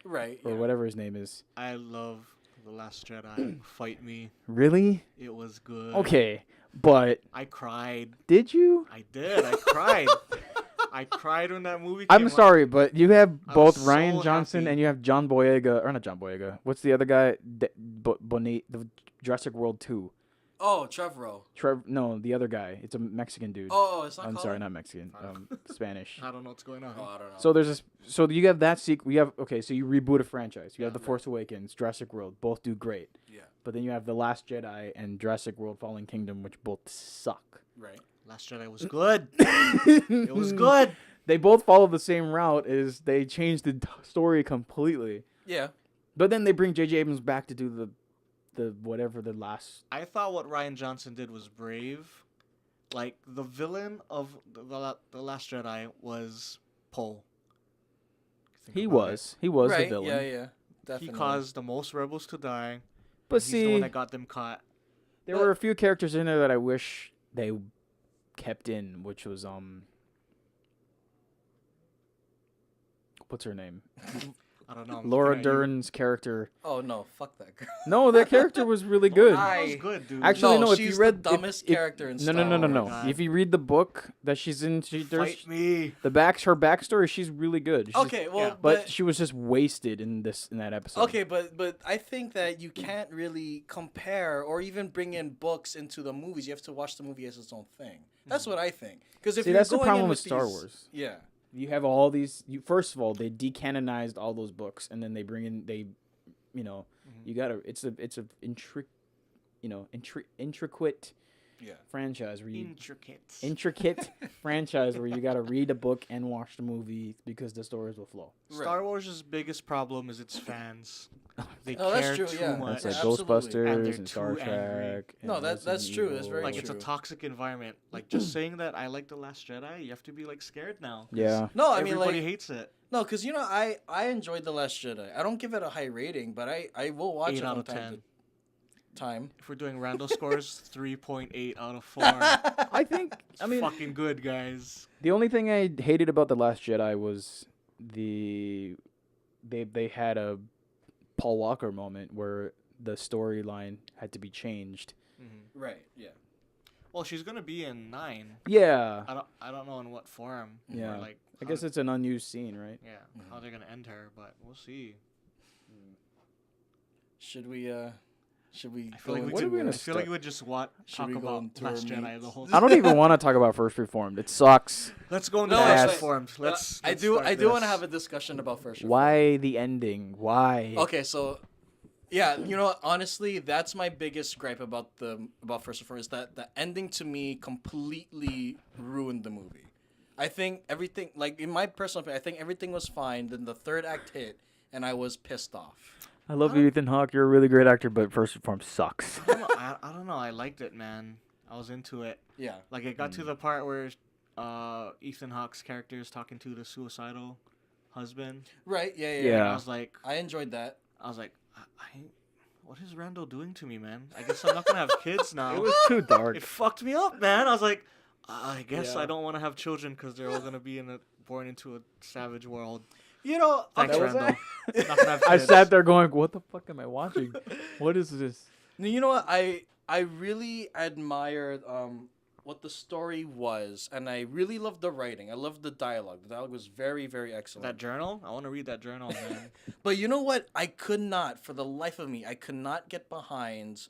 Right. or whatever his name is. I love The Last Jedi. Fight me. Really? It was good. Okay, but I cried. did you? I did. I cried. I cried when that movie came I'm out. sorry, but you have I both was Ryan so Johnson happy. and you have John Boyega, or not John Boyega. What's the other guy? Bonet, the Jurassic World 2. Oh, Trevorrow. No, the other guy. It's a Mexican dude. Oh, it's not. I'm called sorry, it? not Mexican. Spanish. I don't know what's going on. Oh, I don't know. So there's this. So you have that sequel. You have so you reboot a franchise. You have Yeah. The Force Awakens, Jurassic World, both do great. Yeah. But then you have The Last Jedi and Jurassic World: Fallen Kingdom, which both suck. Right. Last Jedi was good. It was good. They both follow the same route. Is they changed the story completely. Yeah. But then they bring J.J. Abrams back to do the whatever the last. I thought what Ryan Johnson did was brave. Like, the villain of the Last Jedi was Poe. He was the right. villain. Yeah. Yeah. Definitely. He caused the most rebels to die. But He's the see, one that got them caught. there were a few characters in there that I wish they kept in, which was what's her name? I don't know. I'm Laura looking at you. Dern's character. Oh no! Fuck that girl. No, that character was really good. That was good, dude. Actually, No, no. If she's you read the dumbest character in no, Star no, no, no, Wars. no. Oh my God. If you read the book that she's in, there's Fight me. her backstory. She's really good. She's- Okay. Well, yeah, but she was just wasted in that episode. Okay, but I think that you can't really compare or even bring in books into the movies. You have to watch the movie as its own thing. That's what I think. Because if See, you're that's the going problem in with Star these- Wars. Yeah. You have all these. First of all, they decanonized all those books, and then they bring in you gotta. It's a intricate Yeah. franchise where you Intricate. intricate franchise where you gotta read a book and watch the movie because the stories will flow. Star Wars' biggest problem is its fans. They Oh, that's care true, too yeah. much. That's like Absolutely. And Ghostbusters they're and Star too angry. Trek. No, and that's Resident true, that's Evil. very Like, it's a true. toxic environment. Like, just saying that I like The Last Jedi, you have to be, like, scared now. 'cause Yeah. No, I mean everybody like hates it. no, because I enjoyed The Last Jedi. I don't give it a high rating, but I will watch 8 it out from of time 10. to time. If we're doing Randall scores, 3.8 out of 4. I think. I mean, Fucking good, guys. the only thing I hated about The Last Jedi was they had a Paul Walker moment where the storyline had to be changed. Right. Yeah. Well, she's gonna be in 9. Yeah. I don't know in what form. Yeah. Or, like, I guess it's an unused scene, right? yeah, how they're gonna end her, but we'll see. Should we? Should we? I feel like go we What are could. we gonna I feel like start? we would just Should talk we go about into our Last Jedi meats? the whole I time. don't even want to talk about First Reformed. It sucks. Let's go into No, First it's- Reformed. Let's. I let's do. start I do want to this. have a discussion about First. Why the ending? Why? Okay, so yeah, what, honestly, that's my biggest gripe about First Reformed is that the ending to me completely ruined the movie. I think everything, like in my personal opinion, I think everything was fine. Then the third act hit, and I was pissed off. I love you, Ethan Hawke. You're a really great actor, but First Reformed sucks. I don't know. I liked it, man. I was into it. Yeah. Like, it got to the part where Ethan Hawke's character is talking to the suicidal husband. Right. Yeah. Yeah. And I was like, I enjoyed that. what is Randall doing to me, man? I guess I'm not gonna have kids now. It was too dark. It fucked me up, man. I was like, I guess Yeah. I don't want to have children because they're all gonna be born into a savage world. okay, Thanks, was Randall. Not gonna have I kids. sat there going, "What the fuck am I watching? What is this?" you know what? I really admired what the story was, and I really loved the writing. I loved the dialogue. The dialogue was very, very excellent. That journal? I want to read that journal, man. But you know what? I could not, for the life of me, I could not get behind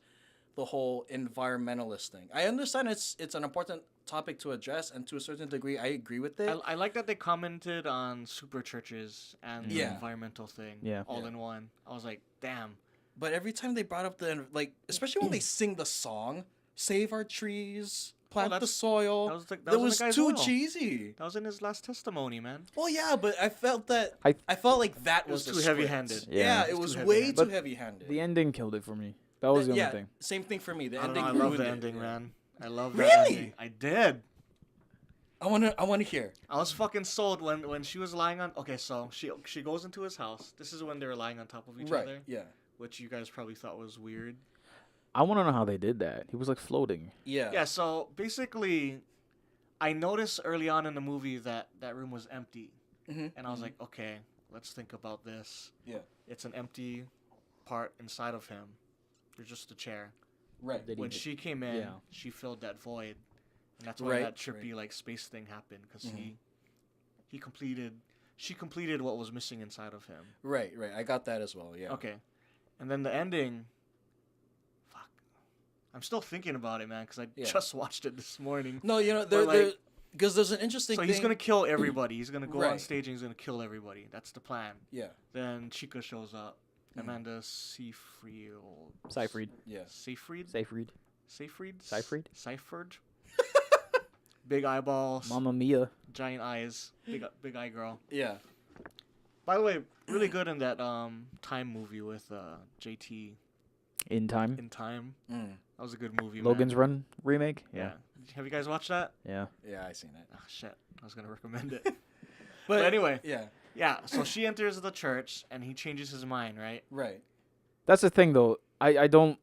the whole environmentalist thing. I understand it's an important topic to address, and to a certain degree, I agree with it. I like that they commented on super churches and the Yeah. environmental thing all Yeah. in one. I was like, damn. But every time they brought up especially when they sing the song, "Save our trees, plant the that's- soil," that was the- that that was was in the guy's too will. cheesy. That was in his last testimony, man. Well, yeah, but I felt that I felt like that It was was too the heavy-handed. script. Yeah. Yeah, It it was was too way heavy-handed. too heavy-handed. The ending killed it for me. That was the only yeah, thing. same thing for me. The I don't ending. know. I love ruined the it, ending, yeah. man. I love that Really? ending. I did. I wanna hear. I was fucking sold when she was lying on. Okay, so she goes into his house. This is when they were lying on top of each Right. other, Yeah. which you guys probably thought was weird. I want to know how they did that. He was like floating. Yeah. Yeah. So basically, I noticed early on in the movie that that room was empty, Mm-hmm. and I was like, okay, let's think about this. Yeah. It's an empty part inside of him. There's just a chair. Right. Did he When d- she came in, yeah. she filled that void, and that's why Right, that trippy like space thing happened because he completed. She completed what was missing inside of him. Right. I got that as well. Yeah. Okay, and then the ending. Fuck, I'm still thinking about it, man, because I Yeah. just watched it this morning. No, you know, But, because there's an interesting So thing. he's gonna kill everybody. He's gonna go on Right. stage and he's gonna kill everybody. That's the plan. Yeah. Then Chica shows up. Mhm. Amanda Seyfried. Seyfried. Yeah. Seyfried. Seyfried. Seyfried. Seyfried? Seyfried. Big eyeballs. Mamma Mia. Giant eyes. Big eye girl. Yeah. By the way, really good in that Time movie with JT In Time. in Time. Mm. That was a good movie. Logan's man. Run remake. Yeah. Have you guys watched that? Yeah. Yeah, I seen it. Oh shit. I was gonna recommend it. But, But anyway. Yeah. Yeah. So she enters the church and he changes his mind, right? Right. That's the thing, though. I don't.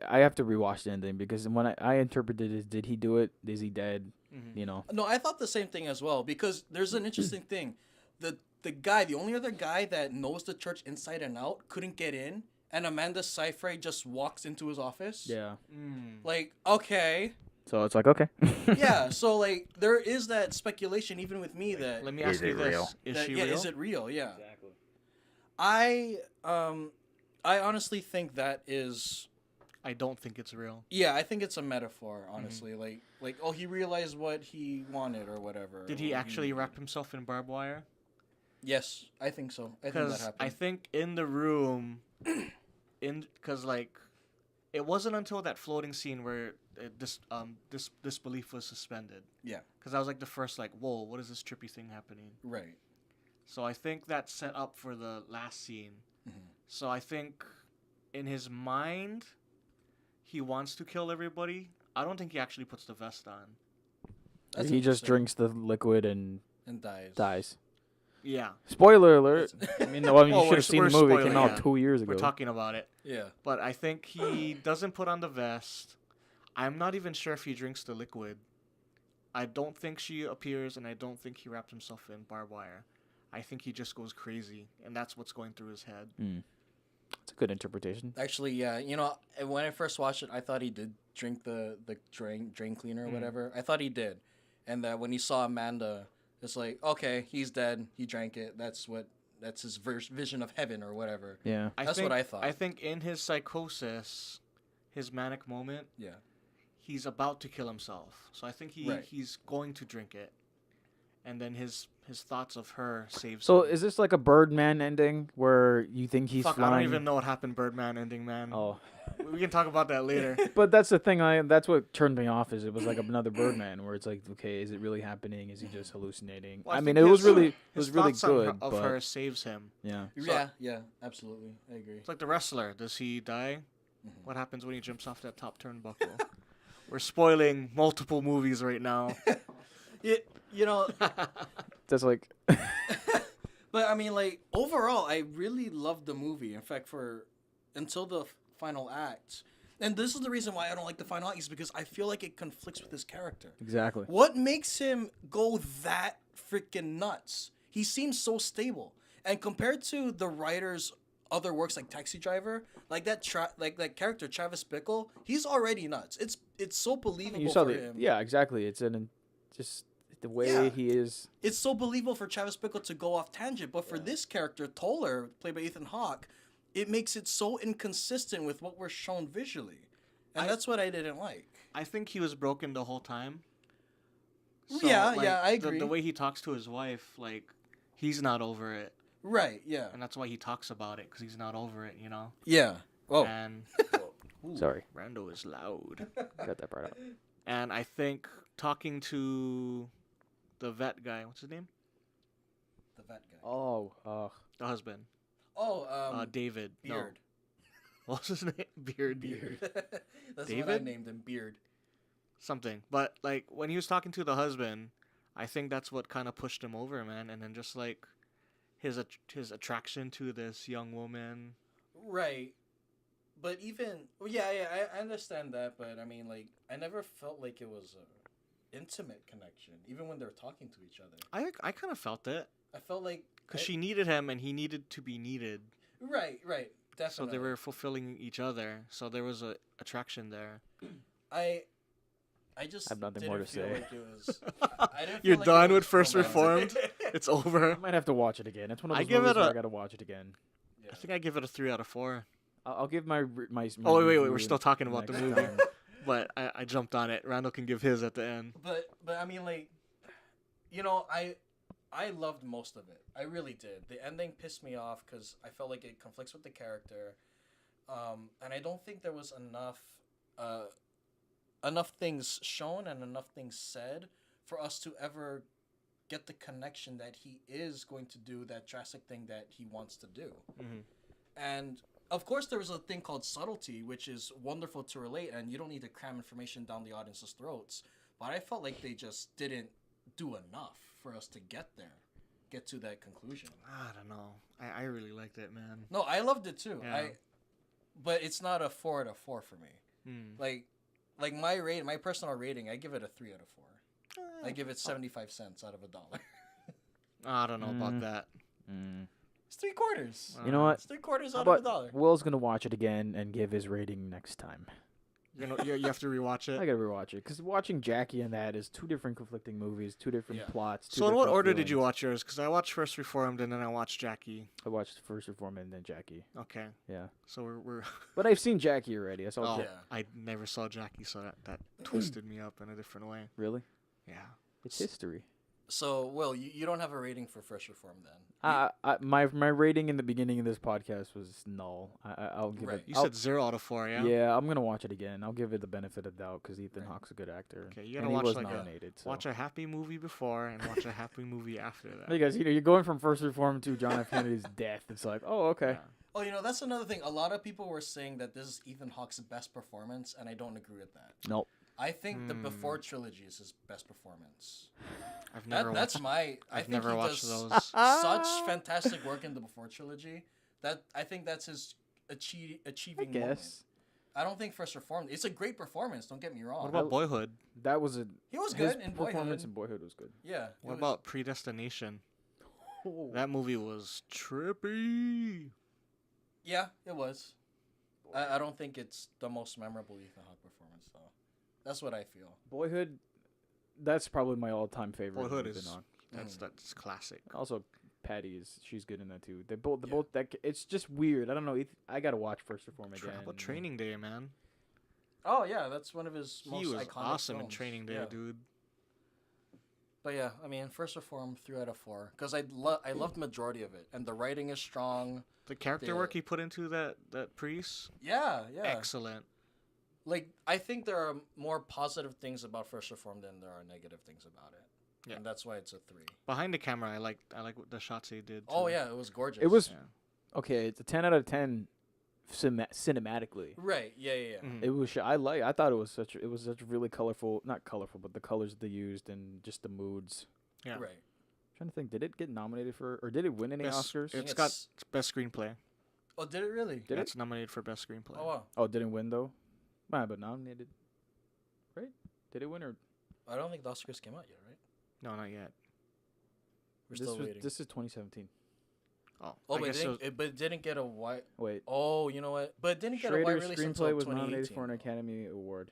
I have to rewatch the ending because when I interpreted it, did he do it? Is he dead? Mm-hmm. You know. No, I thought the same thing as well because there's an interesting thing. The only other guy that knows the church inside and out couldn't get in, and Amanda Seyfried just walks into his office. Yeah. Like, okay. So it's like okay. Yeah, so like there is that speculation even with me that Let me ask you this: Is she real? is it real? Yeah. Exactly. I honestly think that is. I don't think it's real. Yeah, I think it's a metaphor. Honestly, like oh, he realized what he wanted or whatever. Did he or actually wrap himself in barbed wire? Yes, I think so. I think that Because happened. I think in the room, because like, it wasn't until that floating scene where this disbelief was suspended. Yeah. Because I was like the first like, whoa, what is this trippy thing happening? Right. So I think that set up for the last scene. Mhm. So I think in his mind, he wants to kill everybody. I don't think he actually puts the vest on. That's He just interesting. drinks the liquid and and dies. dies. Yeah, Spoiler alert. That's- I mean, well, you Oh, should we're- have seen we're the movie. It came spoiling, out yeah. 2 years ago. we're talking about it. Yeah. But I think he doesn't put on the vest. I'm not even sure if he drinks the liquid. I don't think she appears, and I don't think he wrapped himself in barbed wire. I think he just goes crazy, and that's what's going through his head. It's a good interpretation. Actually, yeah. You know, when I first watched it, I thought he did drink the drain cleaner or whatever. I thought he did, and that when he saw Amanda, it's like, okay, he's dead. He drank it. That's his vision of heaven or whatever. Yeah. That's what I thought. I think in his psychosis, his manic moment, Yeah. he's about to kill himself. So I think Right. he's going to drink it, and then his thoughts of her saves So him. is this like a Birdman ending where you think he's Fuck, flying? I don't even know what happened Birdman ending, man. Oh, We can talk about that later. but that's the thing. That's what turned me off. Is it was like another Birdman where it's like, okay, is it really happening? Is he just hallucinating? Well, I mean, think it was his- really his good. thoughts on But of her saves him. yeah, Yeah, absolutely. I agree. It's like the wrestler. Does he die? Mhm. What happens when he jumps off that top turnbuckle? We're spoiling multiple movies right now. You know, that's like but I mean, like overall, I really loved the movie. In fact, until the final act, and this is the reason why I don't like the final act is because I feel like it conflicts with his character. exactly. What makes him go that freaking nuts? He seems so stable, and compared to the writer's other works like Taxi Driver, like that that character Travis Bickle, he's already nuts. It's so believable You saw for the him. yeah, exactly. It's just the way Yeah. he is. It's so believable for Travis Bickle to go off tangent, but for this character, Toller, played by Ethan Hawke, it makes it so inconsistent with what we're shown visually. And that's what I didn't like. I think he was broken the whole time. Yeah, I agree. The way he talks to his wife, like, he's not over it. Right, yeah. And that's why he talks about it, because he's not over it, you know? Yeah. Oh. And, ooh, Sorry. Randall is loud. Got that part out. And I think talking to the vet guy, what's his name? The vet guy. Oh, The husband. Oh, David. No. Beard. What's his name? Beard. That's what I David? named him, Beard. Something. But, like, when he was talking to the husband, I think that's what kind of pushed him over, man. And then just, like, his attraction to this young woman. Right. But even, I understand that, but I mean, like, I never felt like it was intimate connection, even when they're talking to each other. I kind of felt it. I felt like Because she needed him and he needed to be needed. Right, definitely. So they were fulfilling each other. So there was a attraction there. I just I have nothing didn't more to feel say. like it was. I didn't feel You're like done it with was First romantic. Reformed? It's over. I might have to watch it again. It's one of I those give movies it where a- I gotta watch it again. Yeah. I think I give it a 3 out of 4. I'll give my Oh, wait, review we're still talking about the next movie. time. But I jumped on it. Randall can give his at the end. But I mean, like, I loved most of it. I really did. The ending pissed me off because I felt like it conflicts with the character, and I don't think there was enough things shown and enough things said for us to ever get the connection that he is going to do that drastic thing that he wants to do. Mm-hmm. And of course, there was a thing called subtlety, which is wonderful to relate, and you don't need to cram information down the audience's throats. But I felt like they just didn't do enough for us to get to that conclusion. I don't know. I really liked it, man. No, I loved it too. Yeah. But it's not a 4 out of 4 for me. Hmm. Like my personal rating, I give it a 3 out of 4. I give it 75 cents out of $1. I don't know about that. It's 3/4. You know what? It's 3/4 How out of about $1. Will's gonna watch it again and give his rating next time. You have to rewatch I it. gotta rewatch it because watching Jackie and that is 2 different conflicting movies, 2 different Yeah. plots. So in what order did you watch yours? Because I watched First Reformed and then I watched Jackie. I watched First Reform and then Jackie. Okay. Yeah, So we're but I've seen Jackie already. I saw. Oh, Yeah. I never saw Jackie, so that twisted me up in a different way. Really? Yeah. It's history. So, Will, you don't have a rating for First Reform then? My rating in the beginning of this podcast was null. I'll give Right. it. You I'll- said 0 out of 4, yeah? Yeah, I'm gonna watch it again. I'll give it the benefit of doubt because Ethan Right. Hawke's a good actor. Okay, you and gotta he watch was like nominated. So. watch a happy movie before and watch a happy movie after that. Because you're going from First Reform to John F. Kennedy's death. It's like, oh, okay. Yeah. Oh, that's another thing. A lot of people were saying that this is Ethan Hawke's best performance, and I don't agree with that. Nope. I think the Before trilogy is his best performance. I've never That's watched, my. I I've think never he watched does those. such fantastic work in the Before trilogy that I think that's his I achieving moment. guess I don't think First Reformed. It's a great performance. Don't get me wrong. What about Boyhood? that was a. He was his good in performance Boyhood. in Boyhood was good. Yeah. What about Predestination? That movie was trippy. Yeah, it was. I don't think it's the most memorable Ethan Hawke performance though. That's what I feel. Boyhood, that's probably my all-time favorite. Boyhood Ethan is Hawke. that's classic. Also, Patty she's good in that too. They're both that. It's just weird. I don't know. I gotta watch First Reform again. How about Training Day, man? Oh yeah, that's one of his most He was iconic awesome in films. Training Day, Yeah. dude. But yeah, I mean, First Reform 3 out of 4 because I loved majority of it, and the writing is strong. The character The- work he put into that priest, Yeah. excellent. Like I think there are more positive things about First Reform than there are negative things about it. Yeah. And that's why it's a 3. Behind the camera, I like what the shots he did. Oh too. yeah, it was gorgeous. It was Yeah. okay. It's a 10 out of 10, cinematically. right. Yeah. Mhm. It was. I thought it was such. It was such really colorful. Not colorful, but the colors they used and just the moods. Yeah. Right. Trying to think, did it get nominated for, or did it win any Best- Oscars? It's think got it's- best screenplay. Oh, did it really? Did it? It's nominated for best screenplay. Oh wow. Oh, it didn't win though. But nominated. Right? Did it win or I don't think the Oscars came out yet, right? No, not yet. We're still waiting. This is 2017. Oh, Oh, I but guess it didn't get a white. Wait. Oh, you know what? But it didn't get a white Schrader's release screenplay until was nominated 2018. for an Academy Award.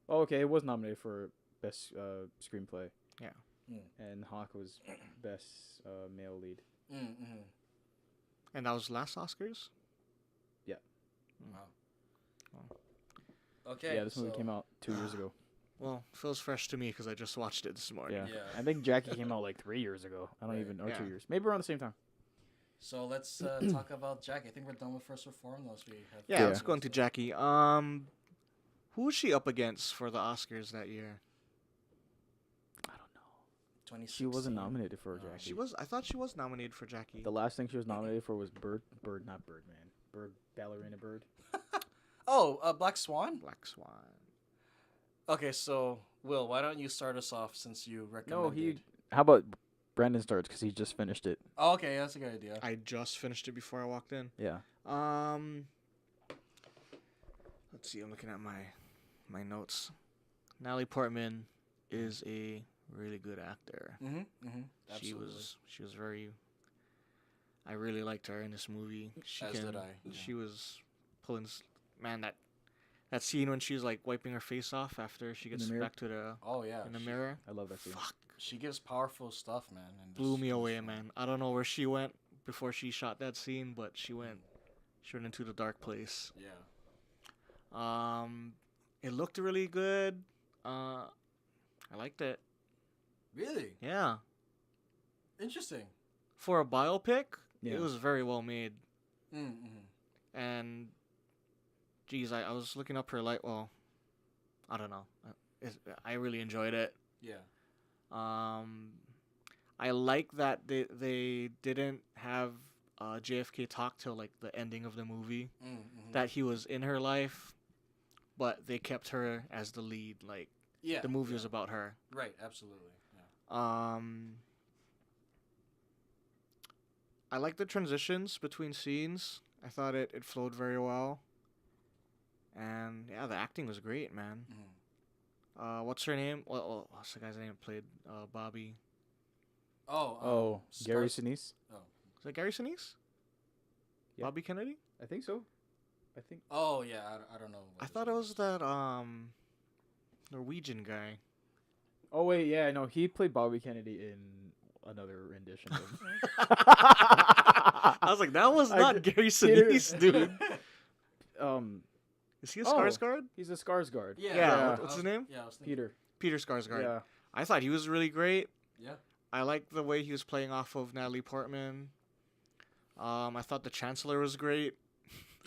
Oh, okay, it was nominated for best screenplay. Yeah. And Hawke was best male lead. Mm-hmm. And that was last Oscars. Yeah. Wow. Okay. Yeah, this movie so- came out 2 years ago. Well, feels fresh to me because I just watched it this morning. Yeah. Yeah. I think Jackie came out like 3 years ago. I don't Right. even, or Yeah. 2 years, maybe around the same time. So let's talk about Jack. I think we're done with First Reform. Those we have. Yeah, Yeah. let's go into Jackie. Who was she up against for the Oscars that year? I don't know. 2016. She wasn't nominated for No. Jackie. She was. I thought she was nominated for Jackie. The last thing she was nominated for was not Birdman. Ballerina Bird. Oh, Black Swan. Black Swan. Okay, so Will, why don't you start us off since you recommended? How about Brandon starts because he just finished it. Oh, okay, that's a good idea. I just finished it before I walked in. Yeah. Let's see. I'm looking at my notes. Natalie Portman is a really good actor. Absolutely. She was very. I really liked her in this movie. Did I. She was pulling. Man, that scene when she's like wiping her face off after she gets back to the. Oh yeah. In the mirror. I love that scene. Fuck. She gives powerful stuff, man. And Blew me away, man. I don't know where she went before she shot that scene, but she went into the dark place. Yeah. It looked really good. I liked it. Really? Yeah. Interesting. For a biopic, Yeah. it was very well made. Mm-hmm. And, geez, I was looking up her well, I don't know. I really enjoyed it. Yeah. I like that they didn't have JFK talk till like the ending of the movie. That he was in her life, but they kept her as the lead. Like the movie was about her. Right. Absolutely. Yeah. I like the transitions between scenes. I thought it flowed very well. And yeah, the acting was great, man. What's her name? What's the guy's name? Played Bobby. Gary Sinise. Oh. Is that Gary Sinise? Yeah. Bobby Kennedy? I think so. Oh yeah, I don't know. I thought it was that Norwegian guy. Oh wait, yeah, no, he played Bobby Kennedy in another rendition. I was like, that was not Gary Sinise, dude. Is he a Skarsgård? He's a Skarsgård. Yeah. What's his name? Yeah, I was thinking. Peter Skarsgård. Yeah. I thought he was really great. Yeah. I liked the way he was playing off of Natalie Portman. I thought the Chancellor was great.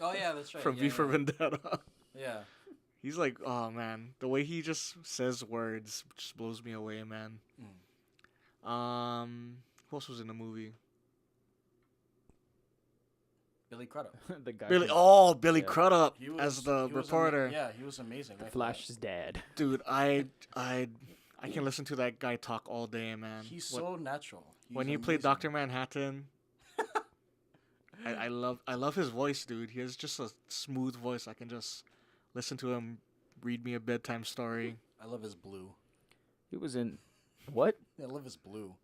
Oh yeah, that's right. From V for Vendetta. Yeah. He's like, oh man, the way he just says words just blows me away, man. Who else was in the movie? Billy Crudup. The guy. Billy Crudup as the reporter. He was amazing. Flash's dad. Dude, I can listen to that guy talk all day, man. He's so natural. When he played Dr. Manhattan, I love his voice, dude. He has just a smooth voice. I can just listen to him read me a bedtime story. I love his blue. He was in what? I love his blue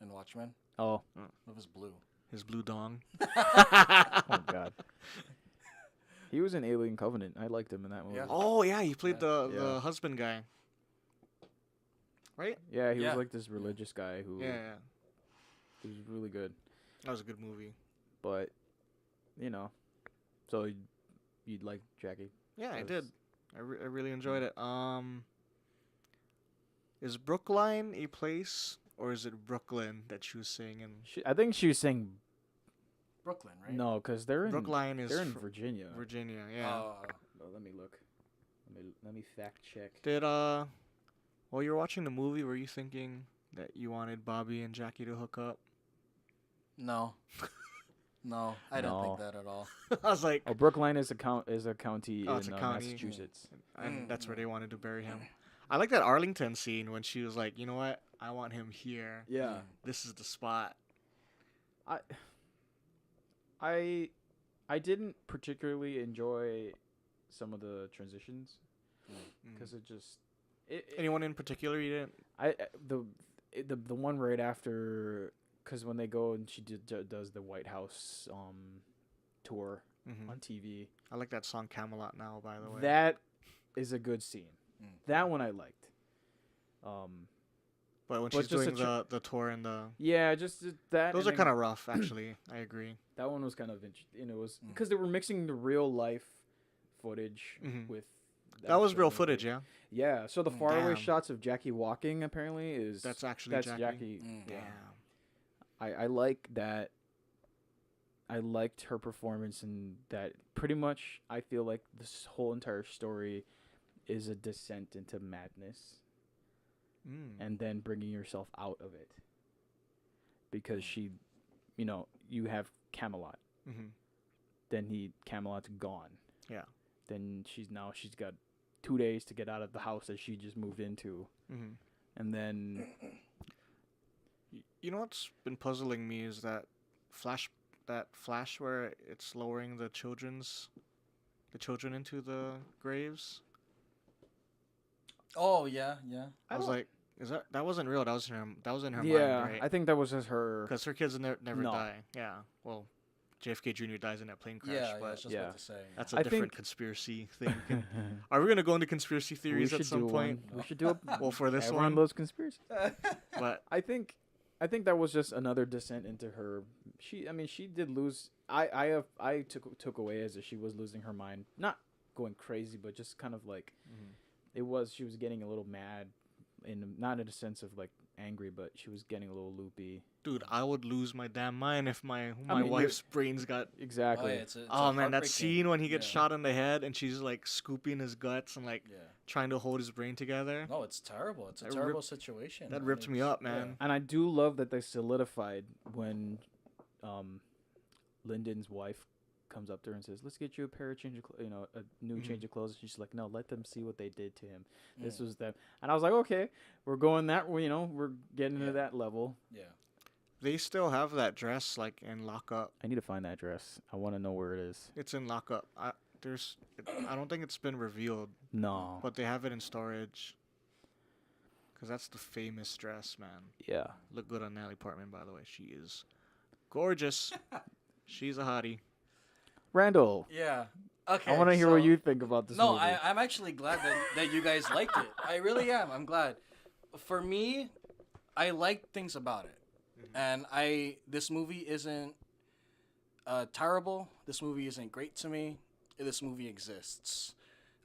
in Watchmen. Oh. I love his blue. His blue dong. Oh god. He was in Alien Covenant. I liked him in that movie. Yeah. Oh yeah, he played the husband guy. Right? Yeah, he was like this religious guy who Yeah. He was really good. That was a good movie. But so you'd like Jackie? Yeah, I did. I really enjoyed it. Is Brookline a place, or is it Brooklyn that she was singing? I think she was saying Brooklyn, right? no, because they're in Brookline is they're in Virginia. Virginia, yeah. Oh, let me look. Let me fact check. Did while you were watching the movie, were you thinking that you wanted Bobby and Jackie to hook up? No. No, I don't think that at all. I was like, Brookline is a county in it's a county. Massachusetts, and that's where they wanted to bury him. I like that Arlington scene when she was like, you know what? I want him here. Yeah. This is the spot. I didn't particularly enjoy some of the transitions because it just. Anyone in particular you didn't? The one right after, because when they go and she does the White House tour on TV. I like that song Camelot now, by the way. That is a good scene. That one I liked. But when she's doing the tour and the just that. Those are kind of rough, actually. I agree. That one was kind of interesting. It was because they were mixing the real life footage with. That was real footage, yeah. Yeah. So the faraway shots of Jackie walking apparently is that's Jackie. Damn. I like that. I liked her performance, and that pretty much I feel like this whole entire story is a descent into madness, and then bringing yourself out of it. Because she, you have Camelot. Then Camelot's gone. Yeah. Then she's got 2 days to get out of the house that she just moved into, and then. You know what's been puzzling me is that flash where it's lowering the children into the graves. Oh yeah, yeah. I was like, is that wasn't real? That was in her. That was in her Yeah, mind, right? I think that was just her. Because her kids never No. die. Yeah. Well, JFK Jr. dies in that plane crash, Yeah, I but was just Yeah. about to say. that's a I different think- conspiracy thing. Are we gonna go into conspiracy we theories should at some do point? one. We should do a. Well, for this everyone one, loves conspiracy. but I think that was just another descent into her. She did lose. I took away as if she was losing her mind, not going crazy, but just kind of like she was getting a little mad, not in a sense of like angry, but she was getting a little loopy. dude, I would lose my damn mind if my mean, wife's brains got. Exactly. it's a Oh man, that heartbreaking- scene when he gets yeah. shot in the head and she's like scooping his guts and like Yeah. trying to hold his brain together. No, it's terrible. It's a That terrible situation. That and ripped me it's- up, man. And I do love that they solidified when Lyndon's wife comes up to her and says, "Let's get you a pair of a new change of clothes." She's like, "No, let them see what they did to him. This was them." And I was like, "Okay, we're going that way. We're getting to that level." Yeah. They still have that dress like in lockup. I need to find that dress. I want to know where it is. It's in lockup. I don't think it's been revealed, No. but they have it in storage. Cause that's the famous dress, man. Yeah. Look good on Natalie Portman, by the way. She is gorgeous. She's a hottie. Randall, Yeah. Okay. I want to hear so- what you think about this No, movie. I'm actually glad that you guys liked it. I really am. I'm glad. For me, I liked things about it. And this movie isn't terrible. This movie isn't great to me. This movie exists.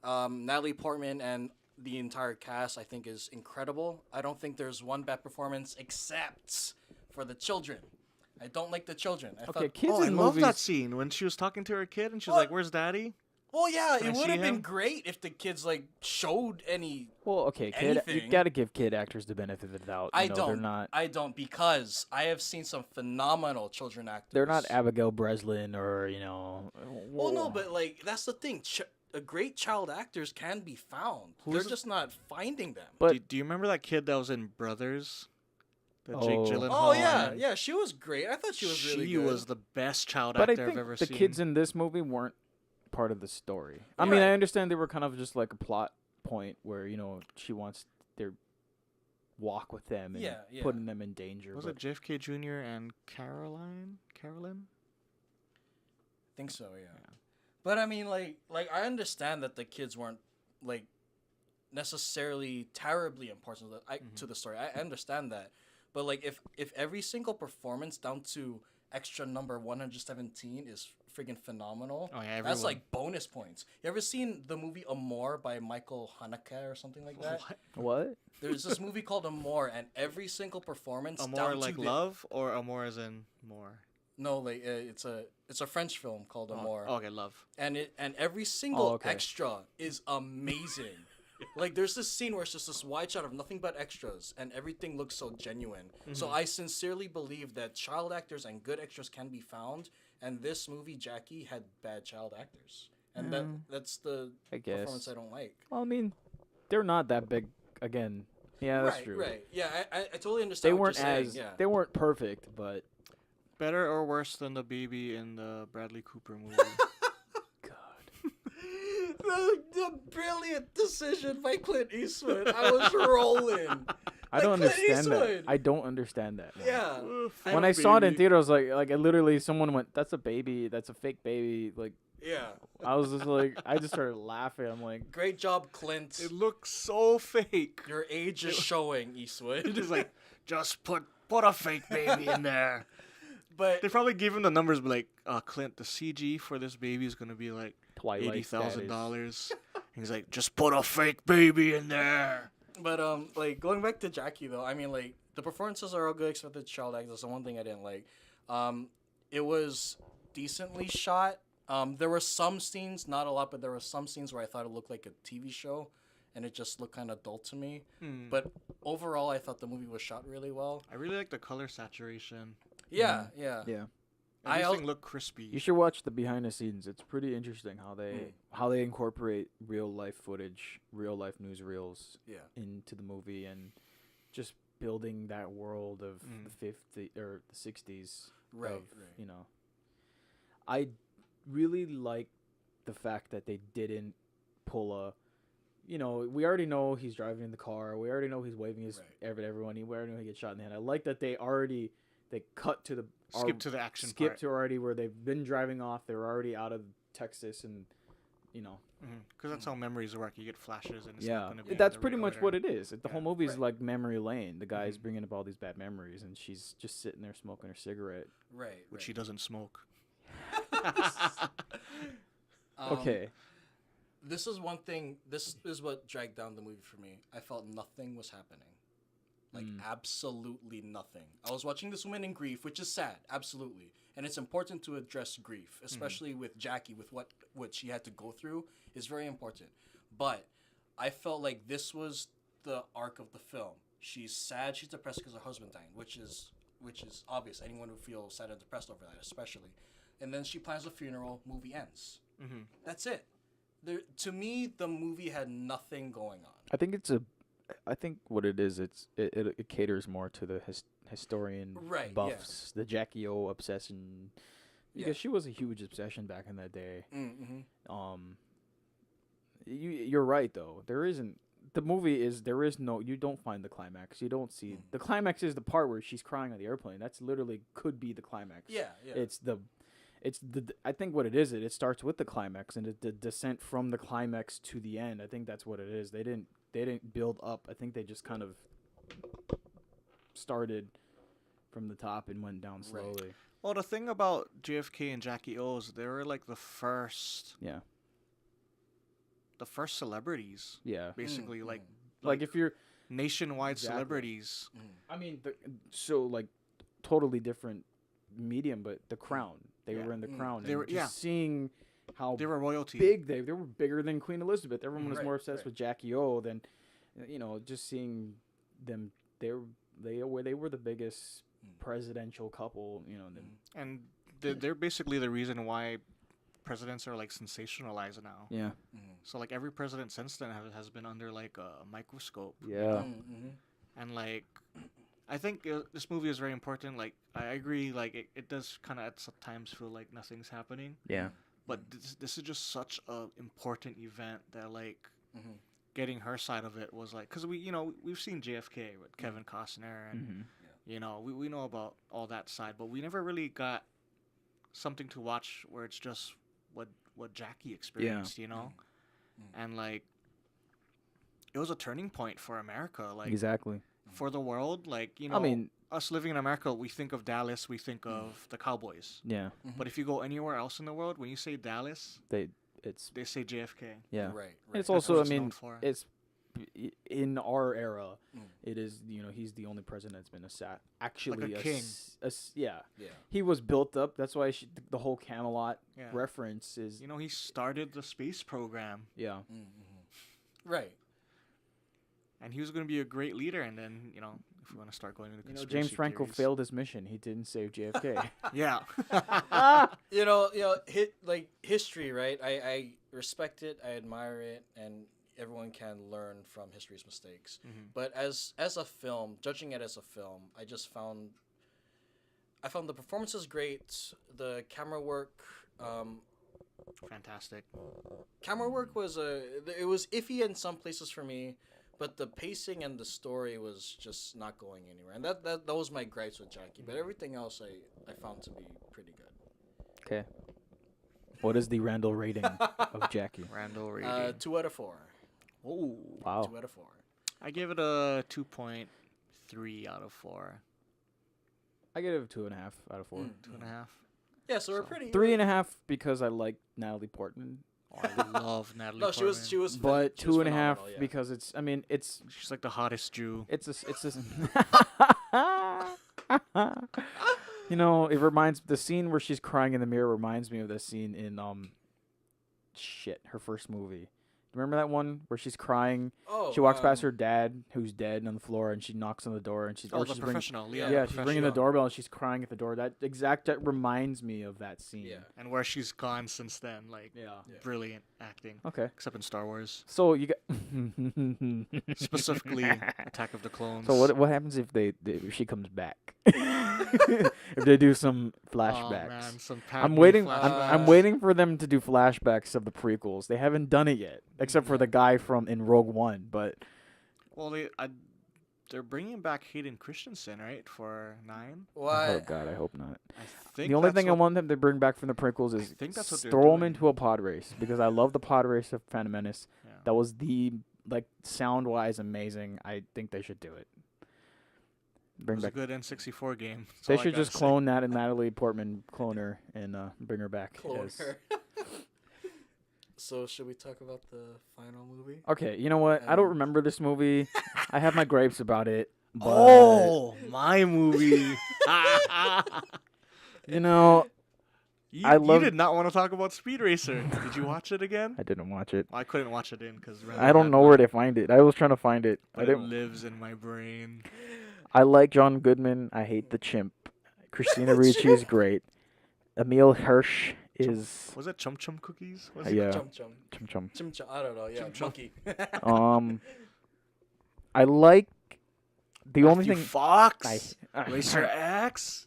Natalie Portman and the entire cast, I think, is incredible. I don't think there's one bad performance except for the children. I don't like the children. I Okay, thought, kids I in love movies. that scene when she was talking to her kid and she's What? like, "Where's Daddy?" well, yeah, Can I it would see have been him? great if the kids showed any. Well, okay, kid. You anything. got to give kid acters the benefit of the doubt. I They're don't. not. I don't because I have seen some phenomenal children actors. They're not Abigail Breslin or Well, no, but that's the thing. Great child actors can be found. Who's They're it- just not finding them. But Do you remember that kid that was in Brothers? The Jake Oh. Gyllenhaal. Oh yeah, and yeah, she was great. I thought she was really She good. was the best child I actor I've think ever the seen. kids in this movie weren't part of the story. I mean, Right. I understand they were kind of just like a plot point where she wants their walk with them and Yeah, yeah. putting them in danger. Was but it JFK Jr. and Carolyn? I think so, yeah. But I mean, like I understand that the kids weren't like necessarily terribly important to the story. I understand that, but like if every single performance down to extra number 117 is friggin' phenomenal, Oh, yeah, that's everyone. like bonus points. You ever seen the movie Amor by Michael Haneke or something like that? what? There's this movie called Amor, and every single performance Amor down like to the, love or Amor as in more? No, like it's a French film called Amor. Oh, okay, love. And every single okay. extra is amazing. Like there's this scene where it's just this wide shot of nothing but extras, and everything looks so genuine. So I sincerely believe that child actors and good extras can be found. And this movie, Jackie, had bad child actors, and that's the I guess. performance I don't like. Well, I mean, they're not that big. Again, yeah, that's right, true. right. Yeah, I totally They understand. weren't what you're saying, as yeah. they weren't perfect, but Better or worse than the baby in the Bradley Cooper movie? God, the brilliant decision by Clint Eastwood. I was rolling. I don't Clint understand that. Eastwood. I don't understand that. man. Yeah. When I saw it in theater, I was like I literally someone went, "That's a baby. That's a fake baby." Like Yeah. I was just like, I just started laughing. I'm like, Great job, Clint. It looks so fake. Your age is showing, Eastwood. It's just like, just put a fake baby in there. But They probably gave him the numbers, but like, Clint, the CG for this baby is gonna be like Twilight $80,000. He's like, just put a fake baby in there. like going back to Jackie though, I mean like the performances are all good except the child actors. The one thing I didn't like, it was decently shot. There were some scenes, not a lot, but there were some scenes where I thought it looked like a TV show, and it just looked kind of dull to me. But overall, I thought the movie was shot really well. I really like the color saturation. Yeah, yeah. yeah. Everything looked crispy. You should watch the behind the scenes. It's pretty interesting how they incorporate real life footage, real life newsreels Yeah. into the movie, and just building that world of the 50s or the 60s. Right, of, right. I really like the fact that they didn't pull a you know, we already know he's driving in the car. We already know he's waving his Right. at everyone. We already know he gets shot in the head. I like that they cut to the Skip to the action skip part. to already where they've been driving off. They're already out of Texas, and you know, Because that's how memories work. You get flashes, and it's yeah, not going to be. that's in the pretty much recorder. what it is. The whole Yeah. movie is Right. like memory lane. The guy's Mhm. bringing up all these bad memories, and she's just sitting there smoking her cigarette. Right. Which right. he doesn't smoke. Okay. This is one thing. This is what dragged down the movie for me. I felt nothing was happening. Like, absolutely nothing. I was watching this woman in grief, which is sad, absolutely. And it's important to address grief, especially with Jackie, with what she had to go through, is very important. But I felt like this was the arc of the film. She's sad, she's depressed because her husband died, which is obvious. Anyone would feel sad and depressed over that, especially. And then she plans a funeral, movie ends. That's it. To me, the movie had nothing going on. I think what it is, it caters more to the historian Right, yeah. buffs, the Jackie O obsession, because Yeah. she was a huge obsession back in that day. Mm-hmm. You're right though. There is no, you don't find the climax. You don't see the climax is the part where she's crying on the airplane. That's literally could be the climax. Yeah, yeah. It's the I think what it is, it starts with the climax and the descent from the climax to the end. I think that's what it is. They didn't build up. I think they just kind of started from the top and went down slowly. Right. Well, the thing about JFK and Jackie O is they were like the first celebrities, Yeah. basically, Mm, like Like if you're nationwide Exactly. celebrities. I mean, so like totally different medium, but The Crown. They Yeah. were in The Crown. They and were- just yeah. seeing how They were royalty. big they were bigger than Queen Elizabeth. Everyone was Right, more obsessed right. with Jackie O than, just seeing them. They were the biggest presidential couple. And they're basically the reason why presidents are like sensationalized now. Yeah. So like every president since then has been under like a microscope. Yeah. Mm-hmm. And like I think this movie is very important. Like I agree, like it does kind of at times feel like nothing's happening, Yeah. but this is just such a important event that like getting her side of it was like, because we've seen JFK with Kevin Costner and we know about all that side, but we never really got something to watch where it's just what Jackie experienced, and like it was a turning point for America, like Exactly. for the world, like I mean, us living in America, we think of Dallas, we think of the Cowboys, yeah. but if you go anywhere else in the world, when you say Dallas, It's they say JFK. yeah. Right. It's That's also, what I it's known mean, for. it's in our era. It is, he's the only president that's been actually Like a king. Yeah. Yeah. He was built up. That's why the whole Camelot Yeah. reference is. He started the space program, Yeah. Right. and he was going to be a great leader. And then, if we want to start going into conspiracy James Franco theories. failed his mission. He didn't save JFK. Yeah. History, right? I respect it, I admire it, and everyone can learn from history's mistakes. But as a film, judging it as a film, I found the performances great, the camera work. Fantastic. Camera work was it was iffy in some places for me, but the pacing and the story was just not going anywhere, and that was my gripes with Jackie. But everything else I found to be pretty good. Okay. What is the Randall rating of Jackie? Randall rating. 2 out of 4. Oh, Wow. 2 out of 4. I give it a 2.3 out of 4. I give it a 2.5 out of 4. 2.5. Yeah, so we're pretty. 3.5 because I like Natalie Portman. Oh, I love Natalie No, Portman. she was. But she was 2.5 phenomenal, yeah. because it's She's like the hottest Jew. it reminds the scene where she's crying in the mirror reminds me of the scene in her first movie. Remember that one where she's crying? Oh, She walks past her dad, who's dead on the floor, and she knocks on the door, and she's Oh, the she's ringing, professional. yeah, Yeah, she's ringing the doorbell, and she's crying at the door. That reminds me of that scene. Yeah. And where she's gone since then, like Yeah. brilliant acting. Okay. Except in Star Wars, So you got specifically Attack of the Clones. So what happens if she comes back? if they do some flashbacks. Oh man, some I'm Padme waiting. flashbacks. I'm waiting for them to do flashbacks of the prequels. They haven't done it yet, except for the guy from in Rogue One. But Well, they're bringing back Hayden Christensen, right, for 9. oh What? god, I hope not. I think The only that's thing I what- want them to bring back from the prequels is think that's what they're throw them doing. into a pod race because I love the pod race of Phantom Menace. Yeah. That was the sound wise amazing. I think they should do it. It Bring was a back. good N64 game. That's They all I should gotta just say. clone that and Natalie Portman clone her and bring her back. Clone as- her. So should we talk about the final movie? Okay, you know what? I don't remember this movie. I have my gripes about it. But, Oh, my movie. you know, You, I you love- did not want to talk about Speed Racer. Did you watch it again? I didn't watch it. Well, I couldn't watch it in because I don't know where to find it. I was trying to find it. I But it didn't. lives in my brain. I like John Goodman. I hate the chimp. Christina Ricci is great. Emil Hirsch is Was it Chum Chum Cookies? Was it? yeah. Chum chum. Chum chum. Chum chum. I don't know. Yeah, Chum chum. monkey. I like the only Matthew thing. Fox. Racer X.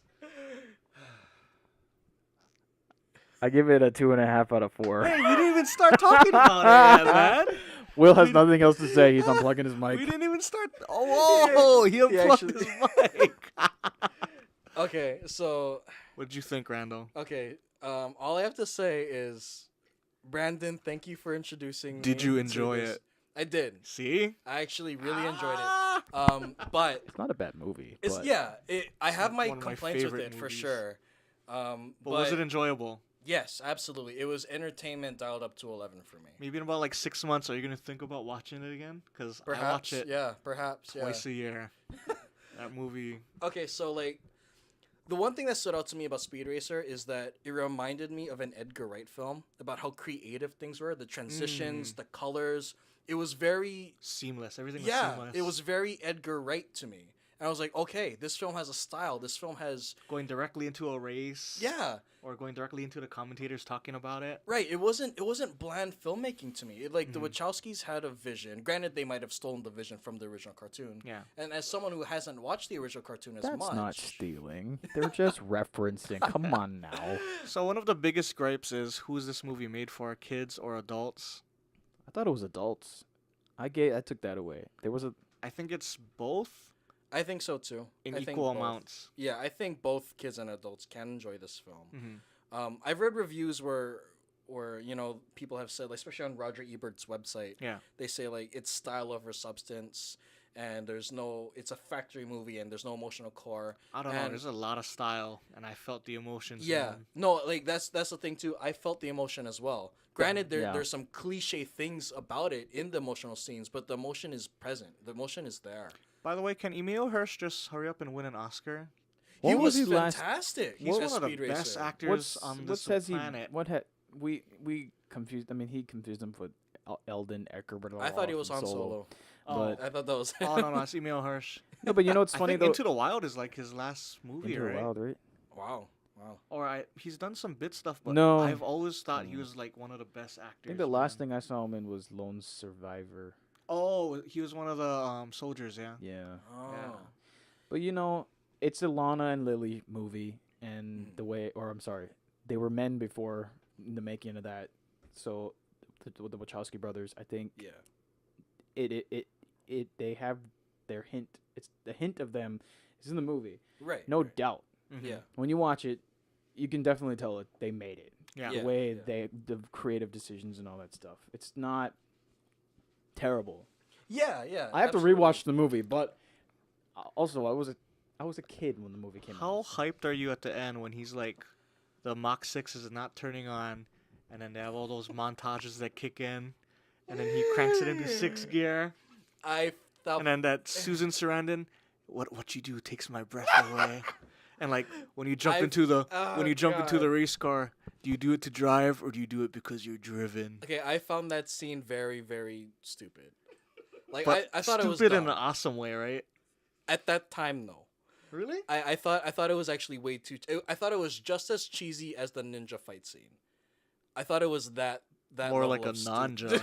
I give it a 2.5 out of 4. Hey, you didn't even start talking about it yet, man. Will has nothing else to say. He's unplugging his mic. We didn't even start. Oh, he unplugged actually- his mic. Okay, so What'd you think, Randall? all I have to say is, Brandon, thank you for introducing me. Did you to enjoy this. it? I did. See? I actually really enjoyed it. Ah! But It's not a bad movie. it's but I have my one of my complaints with favorite it for movies. sure. But was it enjoyable? Yes, absolutely. It was entertainment dialed up to 11 for me. Maybe in about like 6 months, are you gonna think about watching it again? Because I watch Perhaps, it yeah, perhaps, yeah. twice a year. That movie. Okay, so like, the one thing that stood out to me about Speed Racer is that it reminded me of an Edgar Wright film about how creative things were, the transitions, the colors. It was very Seamless. Everything was yeah, seamless. it was very Edgar Wright to me. And I was like, okay, this film has a style. This film has going directly into a race. yeah, Or going directly into the commentators talking about it. right. It wasn't bland filmmaking to me. The Wachowskis had a vision. Granted, they might have stolen the vision from the original cartoon. Yeah. And as someone who hasn't watched the original cartoon as that's much, not stealing. They're just referencing. Come on now. So one of the biggest gripes is who's this movie made for, kids or adults? I thought it was adults. I took that away. There was a. I think it's both I think so too. in I think equal both. amounts. Yeah, I think both kids and adults can enjoy this film. Mm-hmm. I've read reviews where people have said, like, especially on Roger Ebert's website, Yeah. they say like it's style over substance, and it's a factory movie, and there's no emotional core. I don't know. And- There's a lot of style, and I felt the emotions. Yeah, man. no, like that's the thing too. I felt the emotion as well. Granted, Yeah. there's some cliche things about it in the emotional scenes, but the emotion is present. The emotion is there. By the way, can Emil Hirsch just hurry up and win an Oscar? He What was was he last- fantastic. He's as one of the Speed best Racer. actors on what this says planet. he? What had we confused? I mean, he confused him with Eldon Eckerberg. I thought he was on Solo. But I thought that was. Oh no, it's Emil Hirsch. no, but you know what's I funny think though. Into the Wild is like his last movie, Into the right? Wild, right? Wow. Or he's done some bit stuff, but No. I've always thought he was like one of the best actors. I think the last thing I saw him in was Lone Survivor. Oh, he was one of the soldiers, yeah. Yeah, Oh. Yeah. but you know, it's a Lana and Lily movie, and the way, or I'm sorry, they were men before the making of that. So, the Wachowski brothers, I think Yeah. they have their hint. It's the hint of them is in the movie, Right. no right. doubt. Mhm. Yeah. When you watch it, you can definitely tell it they made it. Yeah. Yeah. The way the creative decisions and all that stuff. It's not terrible. Yeah. Yeah. I have to absolutely. rewatch the movie, but also I was a kid when the movie came How out. hyped are you at the end when he's like, the Mach 6 is not turning on, and then they have all those montages that kick in, and then he cranks it into 6th gear, I thought. and then that Susan Sarandon, what you do takes my breath away, and like when you jump into the God. race car, do you do it to drive or do you do it because you're driven? Okay, I found that scene very, very stupid. Like But I thought it was stupid in dumb. an awesome way, right? At that time, no. Really? I thought it was actually way too. I thought it was just as cheesy as the ninja fight scene. I thought it was that More level like a of nanja.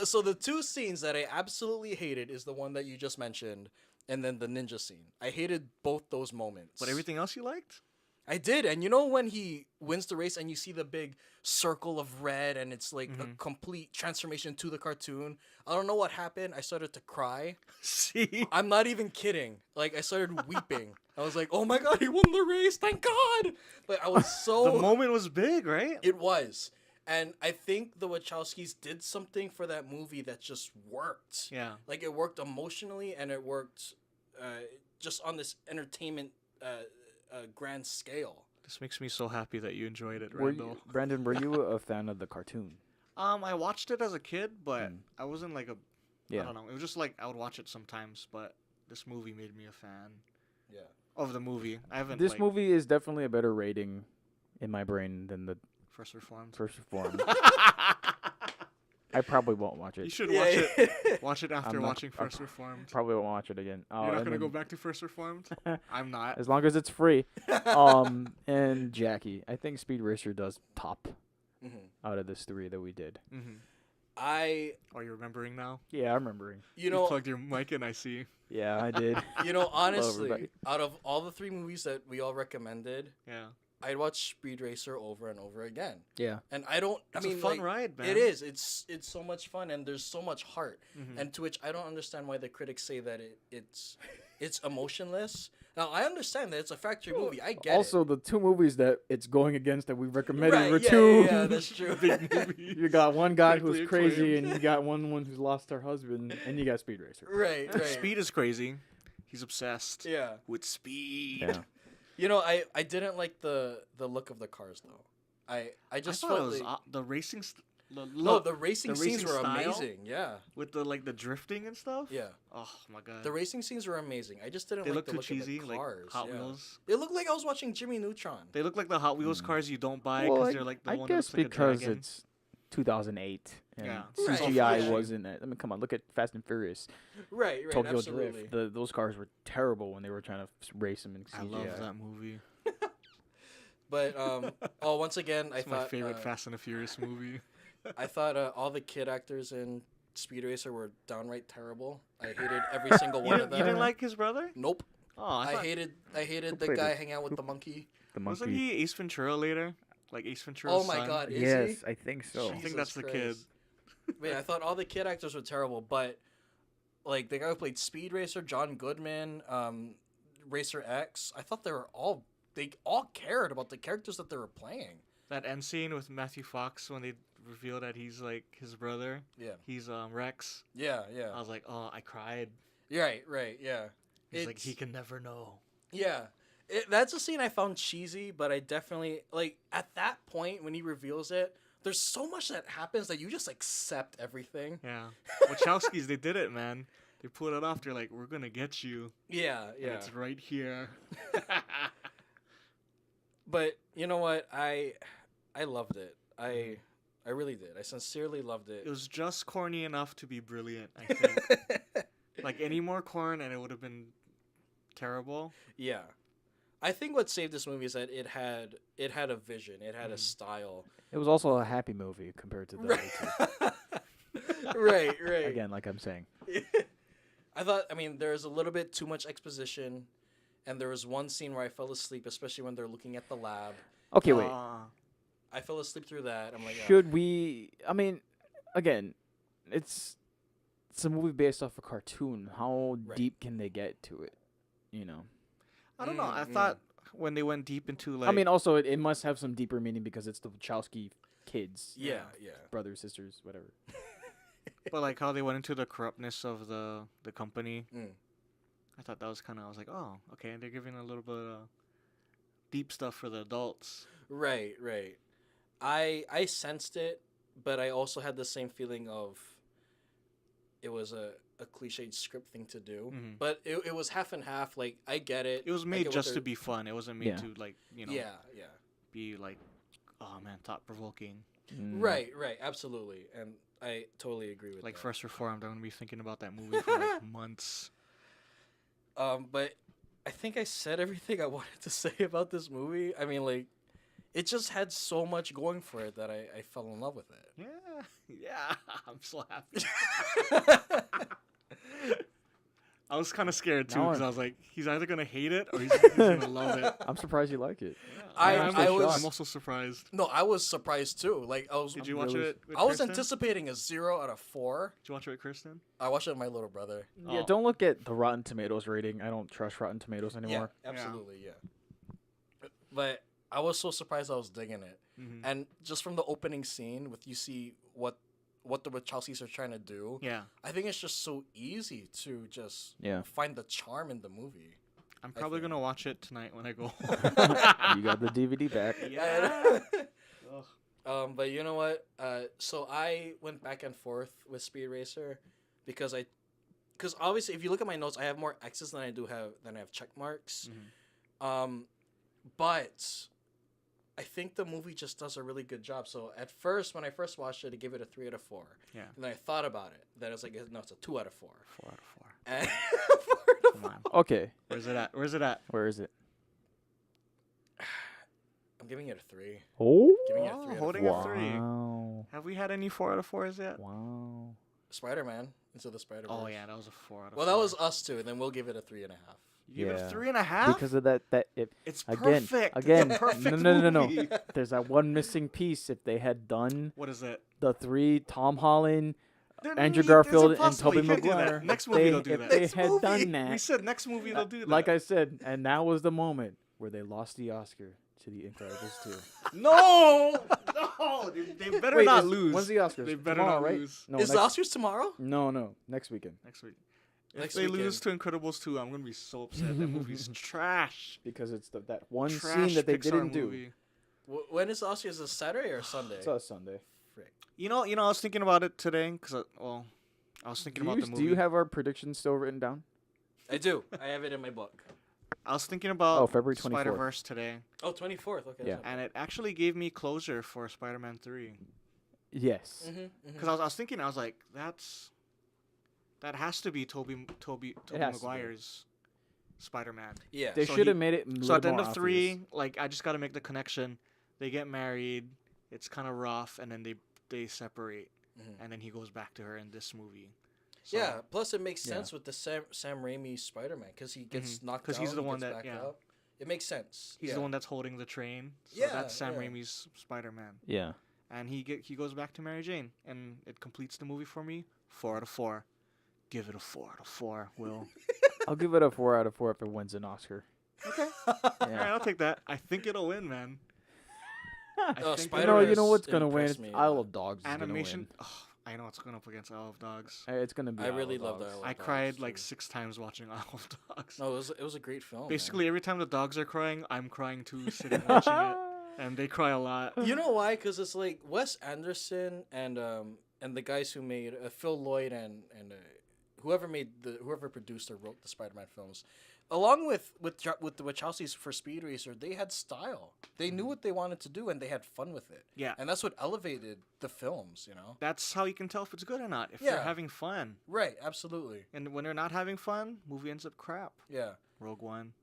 So the two scenes that I absolutely hated is the one that you just mentioned, and then the ninja scene. I hated both those moments. But everything else you liked? I did, and you know when he wins the race and you see the big circle of red and it's like a complete transformation to the cartoon. I don't know what happened. I started to cry. See? I'm not even kidding. Like I started weeping. I was like, "Oh my god, he won the race! Thank God!" Like I was so. The moment was big, right? It was, and I think the Wachowskis did something for that movie that just worked. Yeah. Like it worked emotionally and it worked, just on this entertainment. Grand scale. This makes me so happy that you enjoyed it, Were Randall. you, Brandon, were you a fan of the cartoon? I watched it as a kid, but I wasn't like I Yeah. don't know. It was just like I would watch it sometimes, but this movie made me a fan Yeah. of the movie. I haven't This like, movie is definitely a better rating in my brain than the First Reformed. first Reformed. I probably won't watch You it. should watch it. Watch it after I'm not- watching I'm First Reformed. Probably won't watch it again. You're not and gonna go then- back to First Reformed? I'm not. as long as it's free. And Jackie, I think Speed Racer does top out of this three that we did. I, Are you remembering now? Yeah, I'm remembering. you know, plugged your mic in, I see. Yeah, I did. honestly, everybody. out of all the three movies that we all recommended, Yeah. I'd watch Speed Racer over and over again. Yeah. And I don't. It's I mean, a fun like, ride, man. it is. It's so much fun, and there's so much heart. Mhm. And to which I don't understand why the critics say that it's emotionless. Now I understand that it's a factory movie. I get Also, it. the two movies that it's going against that we recommended Right, were yeah, two. yeah, that's true. Big movie. You got one guy who's Critically crazy, acclaimed. and you got one who's lost her husband, and you got Speed Racer. Right, right. Speed is crazy. He's obsessed Yeah. with speed. Yeah. You know, I didn't like the look of the cars though. I just I thought felt it was like, the racing. The no, look the racing the scenes racing were style? amazing. Yeah, with the drifting and stuff. yeah. Oh my god. The racing scenes were amazing. I just didn't They like look the too look cheesy, of the like cars. Hot yeah. Wheels. It looked like I was watching Jimmy Neutron. They look like the Hot Wheels cars you don't buy Well, because they're like the I one that guess looks like a because dragon. it's 2008 and Yeah. Right. CGI Right. wasn't. I mean, come on, look at Fast and Furious, Right, right. Tokyo absolutely. Drift. Those cars were terrible when they were trying to race them in CGI. I love that movie. But once again, I It's my thought favorite Fast and the Furious movie. I thought all the kid actors in Speed Racer were downright terrible. I hated every single You one of didn't, them. you didn't like his brother? Nope. Oh, I thought, hated Who the played guy it? hanging out with the monkey. The Wasn't monkey. he Ace Ventura later? Like Ace Ventura's Oh my son? god, is Yes, he? I think so. I think Jesus that's the kid. Christ. But yeah, I thought all the kid actors were terrible, but like the guy who played Speed Racer, John Goodman, Racer X, I thought they all cared about the characters that they were playing. That end scene with Matthew Fox when they reveal that he's like his brother. Yeah. He's Rex. Yeah, I yeah. was like, oh, I cried. Right, yeah. He's like, he can never know. Yeah. That's a scene I found cheesy, but I definitely, like, at that point when he reveals it, there's so much that happens that you just accept everything. Yeah. Wachowskis, they did it, man. They pulled it off. They're like, we're going to get you. Yeah, And yeah. it's right here. But you know what? I loved it. I really did. I sincerely loved it. It was just corny enough to be brilliant, I think. Like, any more corn and it would have been terrible. Yeah. I think what saved this movie is that it had a vision. It had a style. It was also a happy movie compared to the other two. Right. Again, like I'm saying. I mean, there's a little bit too much exposition, and there was one scene where I fell asleep, especially when they're looking at the lab. Okay, wait. I fell asleep through that. I'm like, Should we? I mean, again, it's a movie based off a cartoon. How Right. deep can they get to it? You know. I don't know. I thought when they went deep into, like... I mean, also it must have some deeper meaning because it's the Wachowski kids. yeah. Brothers, sisters, whatever. But, like, how they went into the corruptness of the company. Mm. I thought that was kind of... I was like, oh, okay. They're giving a little bit of deep stuff for the adults. Right. I sensed it, but I also had the same feeling of it was a cliched script thing to do. Mhm. But it was half and half. Like, I get it. It was I made get what just to they're- be fun. It wasn't made Yeah. to, like, you know, Yeah. be, like, oh, man, thought-provoking. Right. Absolutely. And I totally agree with Like, that. First Reformed, I'm going to be thinking about that movie for, like, months. But I think I said everything I wanted to say about this movie. I mean, like, it just had so much going for it that I fell in love with it. Yeah, I'm so happy. I was kind of scared too because I was like, he's either gonna hate it or he's gonna love it. I'm surprised you like it. Yeah. I'm I'm also surprised. No, I was surprised too. Like I was. Did you watch it? With I was Kristen? anticipating a 0 out of 4. Did you watch it with Kristen? I watched it with my little brother. Yeah, don't look at the Rotten Tomatoes rating. I don't trust Rotten Tomatoes anymore. Yeah, absolutely, yeah. But I was so surprised I was digging it, and just from the opening scene, with you see what the Wachowskis are trying to do. Yeah. I think it's just so easy to just find the charm in the movie. I'm probably gonna watch it tonight when I go. You got the DVD back. Yeah. But you know what? So I went back and forth with Speed Racer because obviously if you look at my notes, I have more X's than I have check marks. But I think the movie just does a really good job. So at first, when I first watched it, I gave it a 3 out of 4. Yeah. And then I thought about it. Then I was like, no, it's a 2 out of 4. 4 out of 4. And Come on. Okay. Where's it at? Where is it? I'm giving it a 3. Oh. Giving it a 3 holding out of 4. a 3. Wow. Have we had any 4 out of 4s yet? Wow. Spider-Man Into the Spider-Verse. Oh yeah, that was a 4 out of 4. Well, that was us too, and then we'll give it a 3.5. You give it a 3.5? Because of that it's again, perfect. Again, it's a perfect no. movie. There's that one missing piece. If they had done What is it? the 3, Tom Holland, Andrew Garfield, and Tobey Maguire. Next movie they'll do that. If they had done that, We said next movie they'll do that. like I said, and that was the moment where they lost the Oscar to The Incredibles 2. No, they better not lose. When's the Oscars? They better Tomorrow, not right? lose. No, Is the Oscars tomorrow? No, next weekend. Next week. If Next they weekend. lose to Incredibles 2, I'm gonna be so upset. That movie's trash. Because it's that one Trash scene that they Pixar didn't movie. do. When is the Oscars? Is it Saturday or Sunday? It's a Sunday. Frick. You know, I was thinking about it today because I was thinking about the movie. Do you have our predictions still written down? I do. I have it in my book. I was thinking about February 24th. Spider-Verse today, Oh, 24th. Okay. Yeah. and it actually gave me closure for Spider-Man 3. Yes. Because I was thinking, I was like, that has to be Tobey Maguire's Spider-Man. Yeah. They So should he- have made it. So at the end more of 3, like I just got to make the connection. They get married. It's kind of rough, and then they separate, and then he goes back to her in this movie. So, Yeah. Plus, it makes sense with the Sam Raimi Spider-Man because he gets knocked down. 'Cause he's the one gets that- back yeah. up. It makes sense. he's the one that's holding the train. So Yeah, that's Sam yeah. Raimi's Spider-Man, Yeah. and he goes back to Mary Jane, and it completes the movie for me. 4 out of 4. Give it a 4 out of 4. Will. I'll give it a 4 out of 4 if it wins an Oscar. Okay. All right, Yeah. I'll take that. I think it'll win, man. I think it'll Spider-Man You know is what's gonna win? impressed me a Isle lot. of Dogs. Animation. Is gonna Oh, I know it's going up against Isle of Dogs. win. It's gonna be. I Isle really of love Dogs. Isle of I Dogs, cried like too. 6 times watching Isle of Dogs. No, it was a great film. Basically, every time the dogs are crying, I'm crying too, sitting watching it, and they cry a lot. man. You know why? Because it's like Wes Anderson and the guys who made Phil Lloyd and whoever produced or wrote the Spider-Man films, along with the Wachowskis for Speed Racer, they had style. They knew what they wanted to do and they had fun with it. Yeah. And that's what elevated the films, you know? That's how you can tell if it's good or not. If Yeah. they're having fun, Right, absolutely. and when they're not having fun, movie ends up crap. Yeah. Rogue One.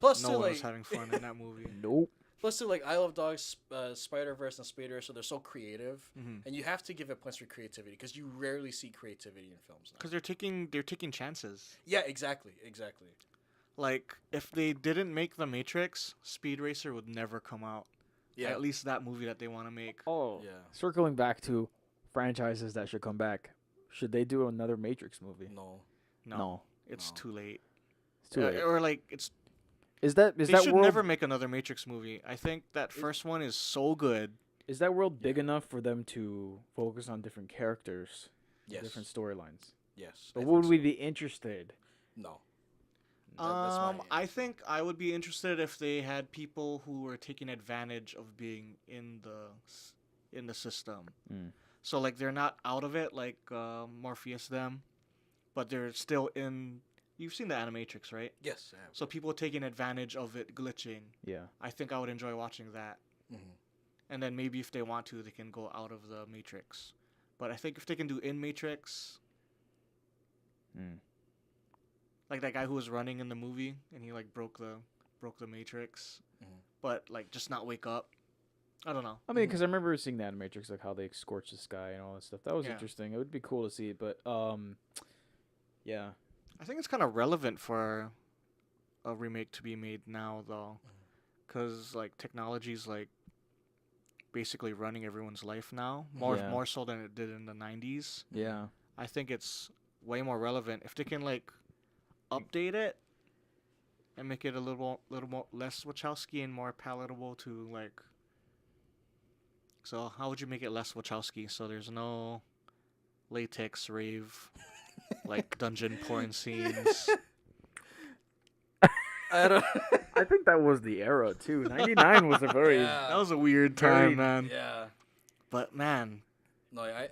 Plus, No too, one like, was having fun in that movie. Nope. plus, too, like Isle of Dogs, Spider-Verse, and Speed Racer, they're so creative, and you have to give it points for creativity because you rarely see creativity in films now. Because they're taking chances. Yeah, exactly. Like if they didn't make The Matrix, Speed Racer would never come out. Yeah. At least that movie that they want to make. Oh. Yeah. Circling back to franchises that should come back, should they do another Matrix movie? No. No, it's No. too late. It's too late. Or like it's. Is that They that should world never make another Matrix movie. I think that first one is so good. is that world big enough for them to focus on different characters, Yes. different storylines? Yes. But I would think we so. be interested? No. That's my I answer. think I would be interested if they had people who were taking advantage of being in the system. Mm. So like they're not out of it like Morpheus them, but they're still in. You've seen the Animatrix, right? Yes. I have. So people taking advantage of it glitching. Yeah. I think I would enjoy watching that. Mhm. And then maybe if they want to, they can go out of the Matrix. But I think if they can do in Matrix, Mm. like that guy who was running in the movie and he like broke the Matrix. Mhm. but like just not wake up. I don't know. I mean, because I remember seeing that in Matrix, like how they scorch the sky and all that stuff. That was Yeah. interesting. It would be cool to see, but yeah. I think it's kind of relevant for a remake to be made now, though, because like technology's like basically running everyone's life now, more so than it did in the 90s. Yeah. I think it's way more relevant if they can like update it and make it a little more less Wachowski and more palatable to like. So how would you make it less Wachowski? So there's no latex rave, like dungeon porn scenes. I don't. I think that was the era too. 99 was a very Yeah. That was a weird time, man. Yeah. But man, No, I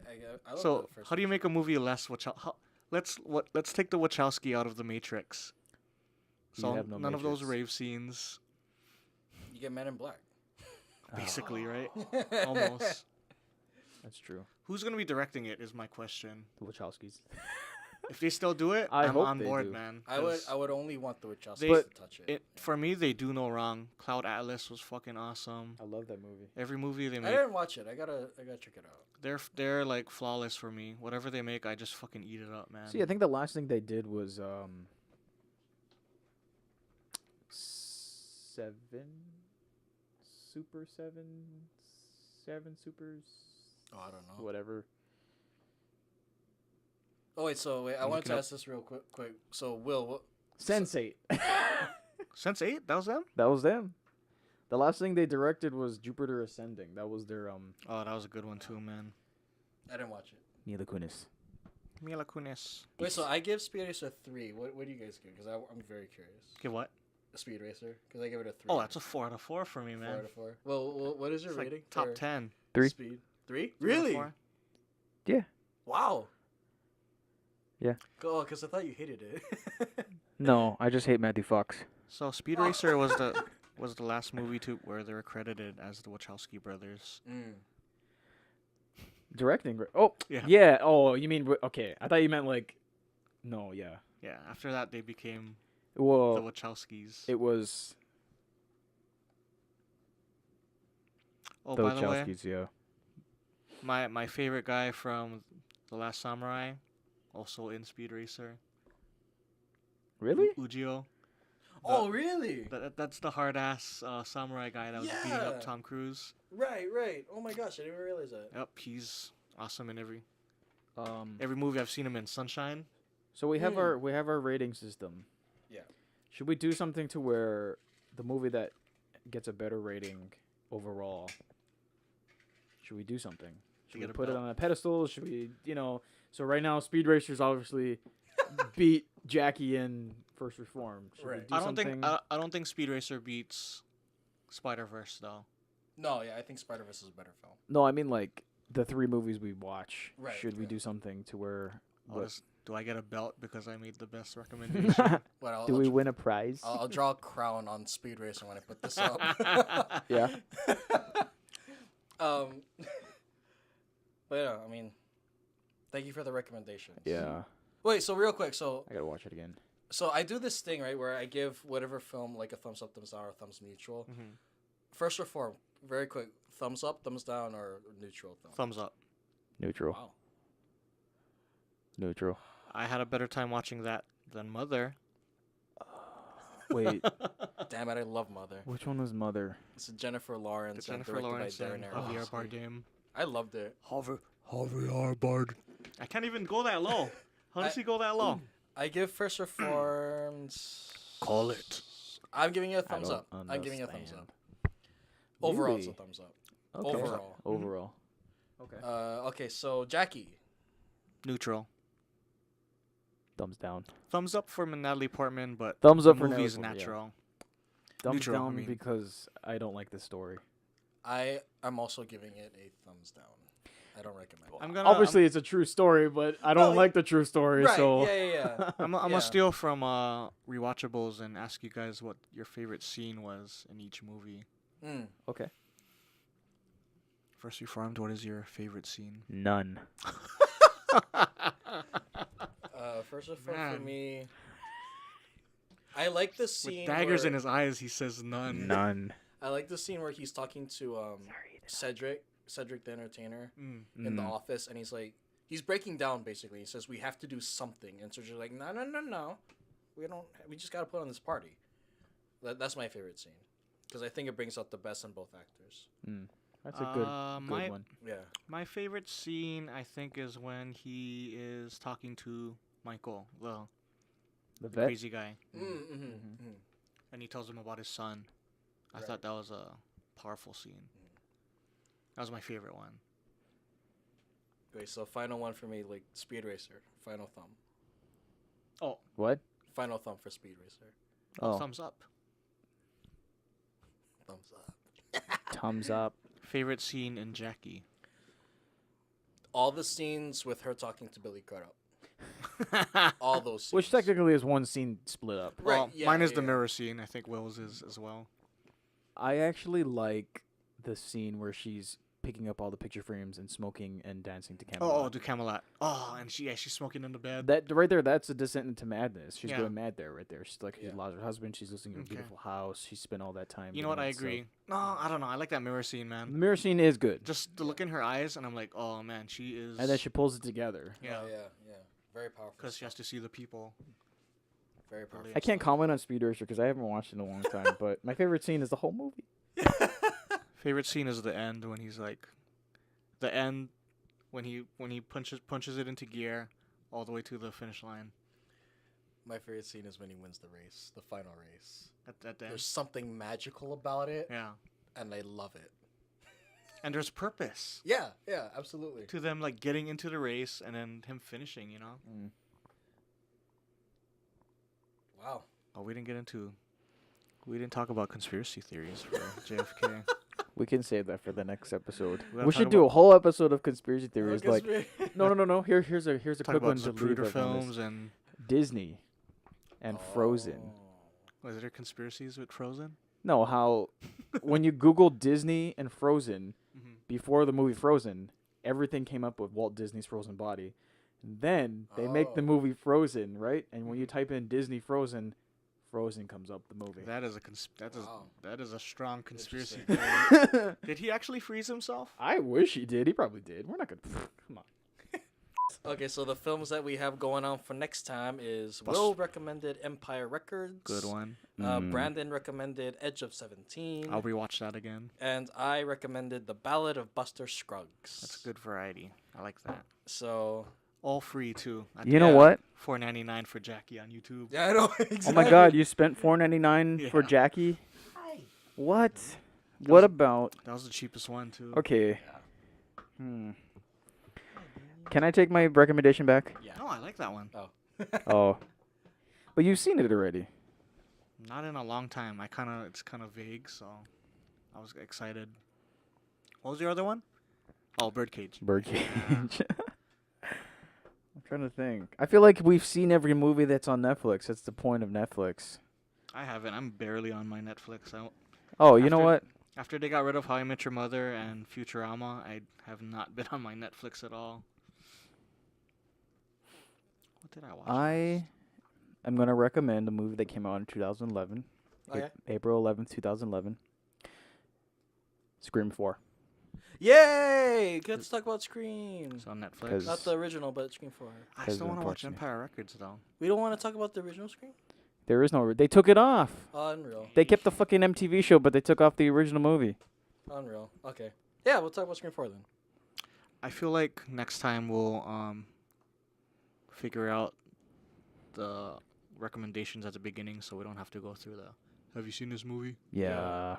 love so the first how do you make a movie less Wachowski? Let's take the Wachowski out of the Matrix. So have no none of those Matrix. rave scenes, You get Men in Black. basically, right? Almost. That's true. Who's gonna be directing it? Is my question. The Wachowskis. If they still do it, I I'm hope on they board, do. man. I would only want the Wachowskis They- to touch it. For me, they do no wrong. Cloud Atlas was fucking awesome. I love that movie. Every movie they I make, didn't watch it. I gotta check it out. they're like flawless for me. Whatever they make, I just fucking eat it up, man. See, I think the last thing they did was seven supers, Oh, I don't know. whatever. Oh wait, I I'm wanted looking to up- ask this real quick. So Will, what? Sense8. Sense8, that was them. That was them. The last thing they directed was Jupiter Ascending. That was their Oh, that was a good one too, man. I didn't watch it. Mila Kunis. Mila Kunis. Wait, so I give Speed Racer 3. What do you guys give? Because I'm very curious. Okay, what? Speed Racer, because I give it a 3. Oh, that's a 4 out of 4 for me, 4 man. out of 4. Well, what is your It's rating? like top for 10. 3. Speed 3. 3 out of Really? 4. Yeah. Wow. Yeah. Oh, because I thought you hated it. No, I just hate Matthew Fox. So Speed Racer was the last movie to where they're credited as the Wachowski brothers. Directing. Oh, Yeah. yeah. Oh, you mean okay? I thought you meant like. No, yeah. Yeah. After that, they became Well, the Wachowskis. it was Oh, the by the way, Wachowskis. Yeah. my favorite guy from The Last Samurai, also in Speed Racer. Really? Ujio. Oh, really? That's the hard ass samurai guy that was beating Yeah. up Tom Cruise. Right. Oh my gosh, I didn't even realize that. Yep, he's awesome in every Every movie I've seen him in. Sunshine. So we have our rating system. Yeah. Should we do something to where the movie that gets a better rating overall? Should we do something? Should we get a put it belt. on a pedestal? Should we, So right now, Speed Racers obviously beat Jackie in First Reform. Should we Right. do I don't something? think I don't think Speed Racer beats Spider-Verse though. No, yeah, I think Spider-Verse is a better film. No, I mean like the 3 movies we watch. Right, Should we yeah. do something to where? Do I get a belt because I made the best recommendation? But Do we win a prize? I'll draw a crown on Speed Racer when I put this up. Yeah. But yeah, I mean, thank you for the recommendations. Yeah. Wait, so real quick, so I gotta watch it again. I do this thing right where I give whatever film like a thumbs up, thumbs down, or thumbs neutral. Mhm. First Reform, very quick, thumbs up, thumbs down, or neutral thumb. Thumbs up. Neutral. Wow. Neutral. I had a better time watching that than Mother. Wait, Damn it, I love Mother. which one was Mother? It's Jennifer Lawrence. It's and Jennifer directed Lawrence by and Darren Javier Aronofsky. Bardem. I loved it. Javier Bard. I can't even go that low. How does he go that low? I give First Reformed. Call it. I'm giving you a I thumbs don't up. I'm giving you a thumbs understand. up. Overall, it's a Really? thumbs up. Okay. Overall. Overall. Okay. Okay, so Jackie. Neutral. Thumbs down. Thumbs up for Natalie Portman, but Thumbs up the for movie's Natalie Portman, yeah. natural. Thumbs Neutral, I down mean. because I don't like the story. I'm also giving it a thumbs down. I don't recommend it. I'm gonna Obviously, it's a true story, but I don't No, like the true story. Right, So yeah. I'm Yeah. gonna steal from rewatchables and ask you guys what your favorite scene was in each movie. okay. First Reformed, what is your favorite scene? None. First Reformed for Man. me. I like the scene With daggers where, in his eyes, he says none. None. I like the scene where he's talking to Cedric the entertainer in the office, and he's breaking down basically. He says we have to do something, and Cedric's like, no, we just gotta put on this party. That's my favorite scene because I think it brings out the best in both actors. That's a good one. Yeah. My favorite scene, I think, is when he is talking to Michael, the vet? crazy guy, and he tells him about his son. I thought that was a powerful scene. That was my favorite one. Okay, so final one for me, like Speed Racer, final thumb. Oh, What? Final thumb for Speed Racer. Oh, thumbs up. Thumbs up. thumbs up. Favorite scene in Jackie. All the scenes with her talking to Billy Crudup. All those scenes. Which technically is one scene split up. Right, Well, yeah, mine is yeah. the mirror scene. I think Will's is as well. I actually like the scene where she's picking up all the picture frames and smoking and dancing to Camelot. Oh, to Camelot. Oh, and she's smoking in the bed. That right there, that's a descent into madness. She's Yeah. going mad there, right there. She's like, she Yeah. lost her husband. She's losing her Okay. beautiful house. She spent all that time. You know what? doing I it, so- agree. No, I don't know. I like that mirror scene, The man. mirror scene is good. Just the look in her eyes, and I'm like, oh man, she is. And then she pulls it together. Yeah, Oh, yeah. Very powerful. because she has to see the people. Very powerful. I can't comment on Speed Racer because I haven't watched it in a long time. But my favorite scene is the whole movie. Favorite scene is the end when he's like, the end when he punches it into gear all the way to the finish line. My favorite scene is when he wins the race, the final race. At the end. There's something magical about it, Yeah, and I love it. and there's purpose Yeah, absolutely. to them, like getting into the race and then him finishing. You know. Wow. Oh, we didn't talk about conspiracy theories for JFK. We can save that for the next episode. We gotta We talk should do a about- whole episode of conspiracy theories. Like, no. no. Here's a Talk quick one about to leave Zapruder everyone with. films and Disney and Frozen. was there conspiracies with Frozen? No, how when you Google Disney and Frozen Mm-hmm. before the movie Frozen, everything came up with Walt Disney's frozen body. Then they make the Oh. movie Frozen, right? And when you type in Disney Frozen, Frozen comes up the movie. That is Wow. that is a strong conspiracy Interesting. theory. Did he actually freeze himself? I wish he did. He probably did. We're not gonna. Come on. Okay, so the films that we have going on for next time is Will recommended Empire Records. Good one. Brandon recommended Edge of 17. I'll rewatch that again. And I recommended The Ballad of Buster Scruggs. That's a good variety. I like that. So, All free too. I You think know what? $4.99 for Jackie on YouTube. yeah, I know. Exactly. Oh my God! You spent $4.99 for Yeah. Jackie. What? What about? That was the cheapest one too. Okay. Can I take my recommendation back? Yeah. No, I like that one. Oh. But you've seen it already. Not in a long time. It's kind of vague, so I was excited. What was your other one? Oh, Birdcage. Birdcage. I'm trying to think. I feel like we've seen every movie that's on Netflix. That's the point of Netflix. I haven't. I'm barely on my Netflix. Oh, you know After- what? After they got rid of How I Met Your Mother and Futurama, I have not been on my Netflix at all. What did I watch? I am going to recommend a movie that came out in 2011. Oh, yeah? April 11th, 2011. Scream 4. Yay! Let's talk about Scream. It's on Netflix. 'Cause- Not the original, but Scream 4. I Because still want to watch unfortunately- Empire Records though. We don't want to talk about the original Scream? There is no... They took it off. Unreal. They kept the fucking MTV show, but they took off the original movie. Unreal. Okay. Yeah, we'll talk about Scream 4 then. I feel like next time we'll figure out the recommendations at the beginning, so we don't have to go through the. Have you seen this movie? Yeah.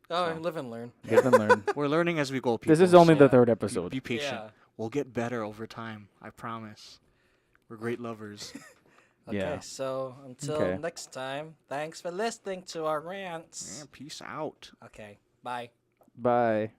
Oh, So- live and learn. Live and learn. We're learning as we go. People, This is only so the Yeah. third be episode. patient. Yeah. We'll get better over time. I promise. We're great lovers. Okay, Yeah. so until Okay. next time, thanks for listening to our rants. Yeah, peace out. Okay, bye. Bye.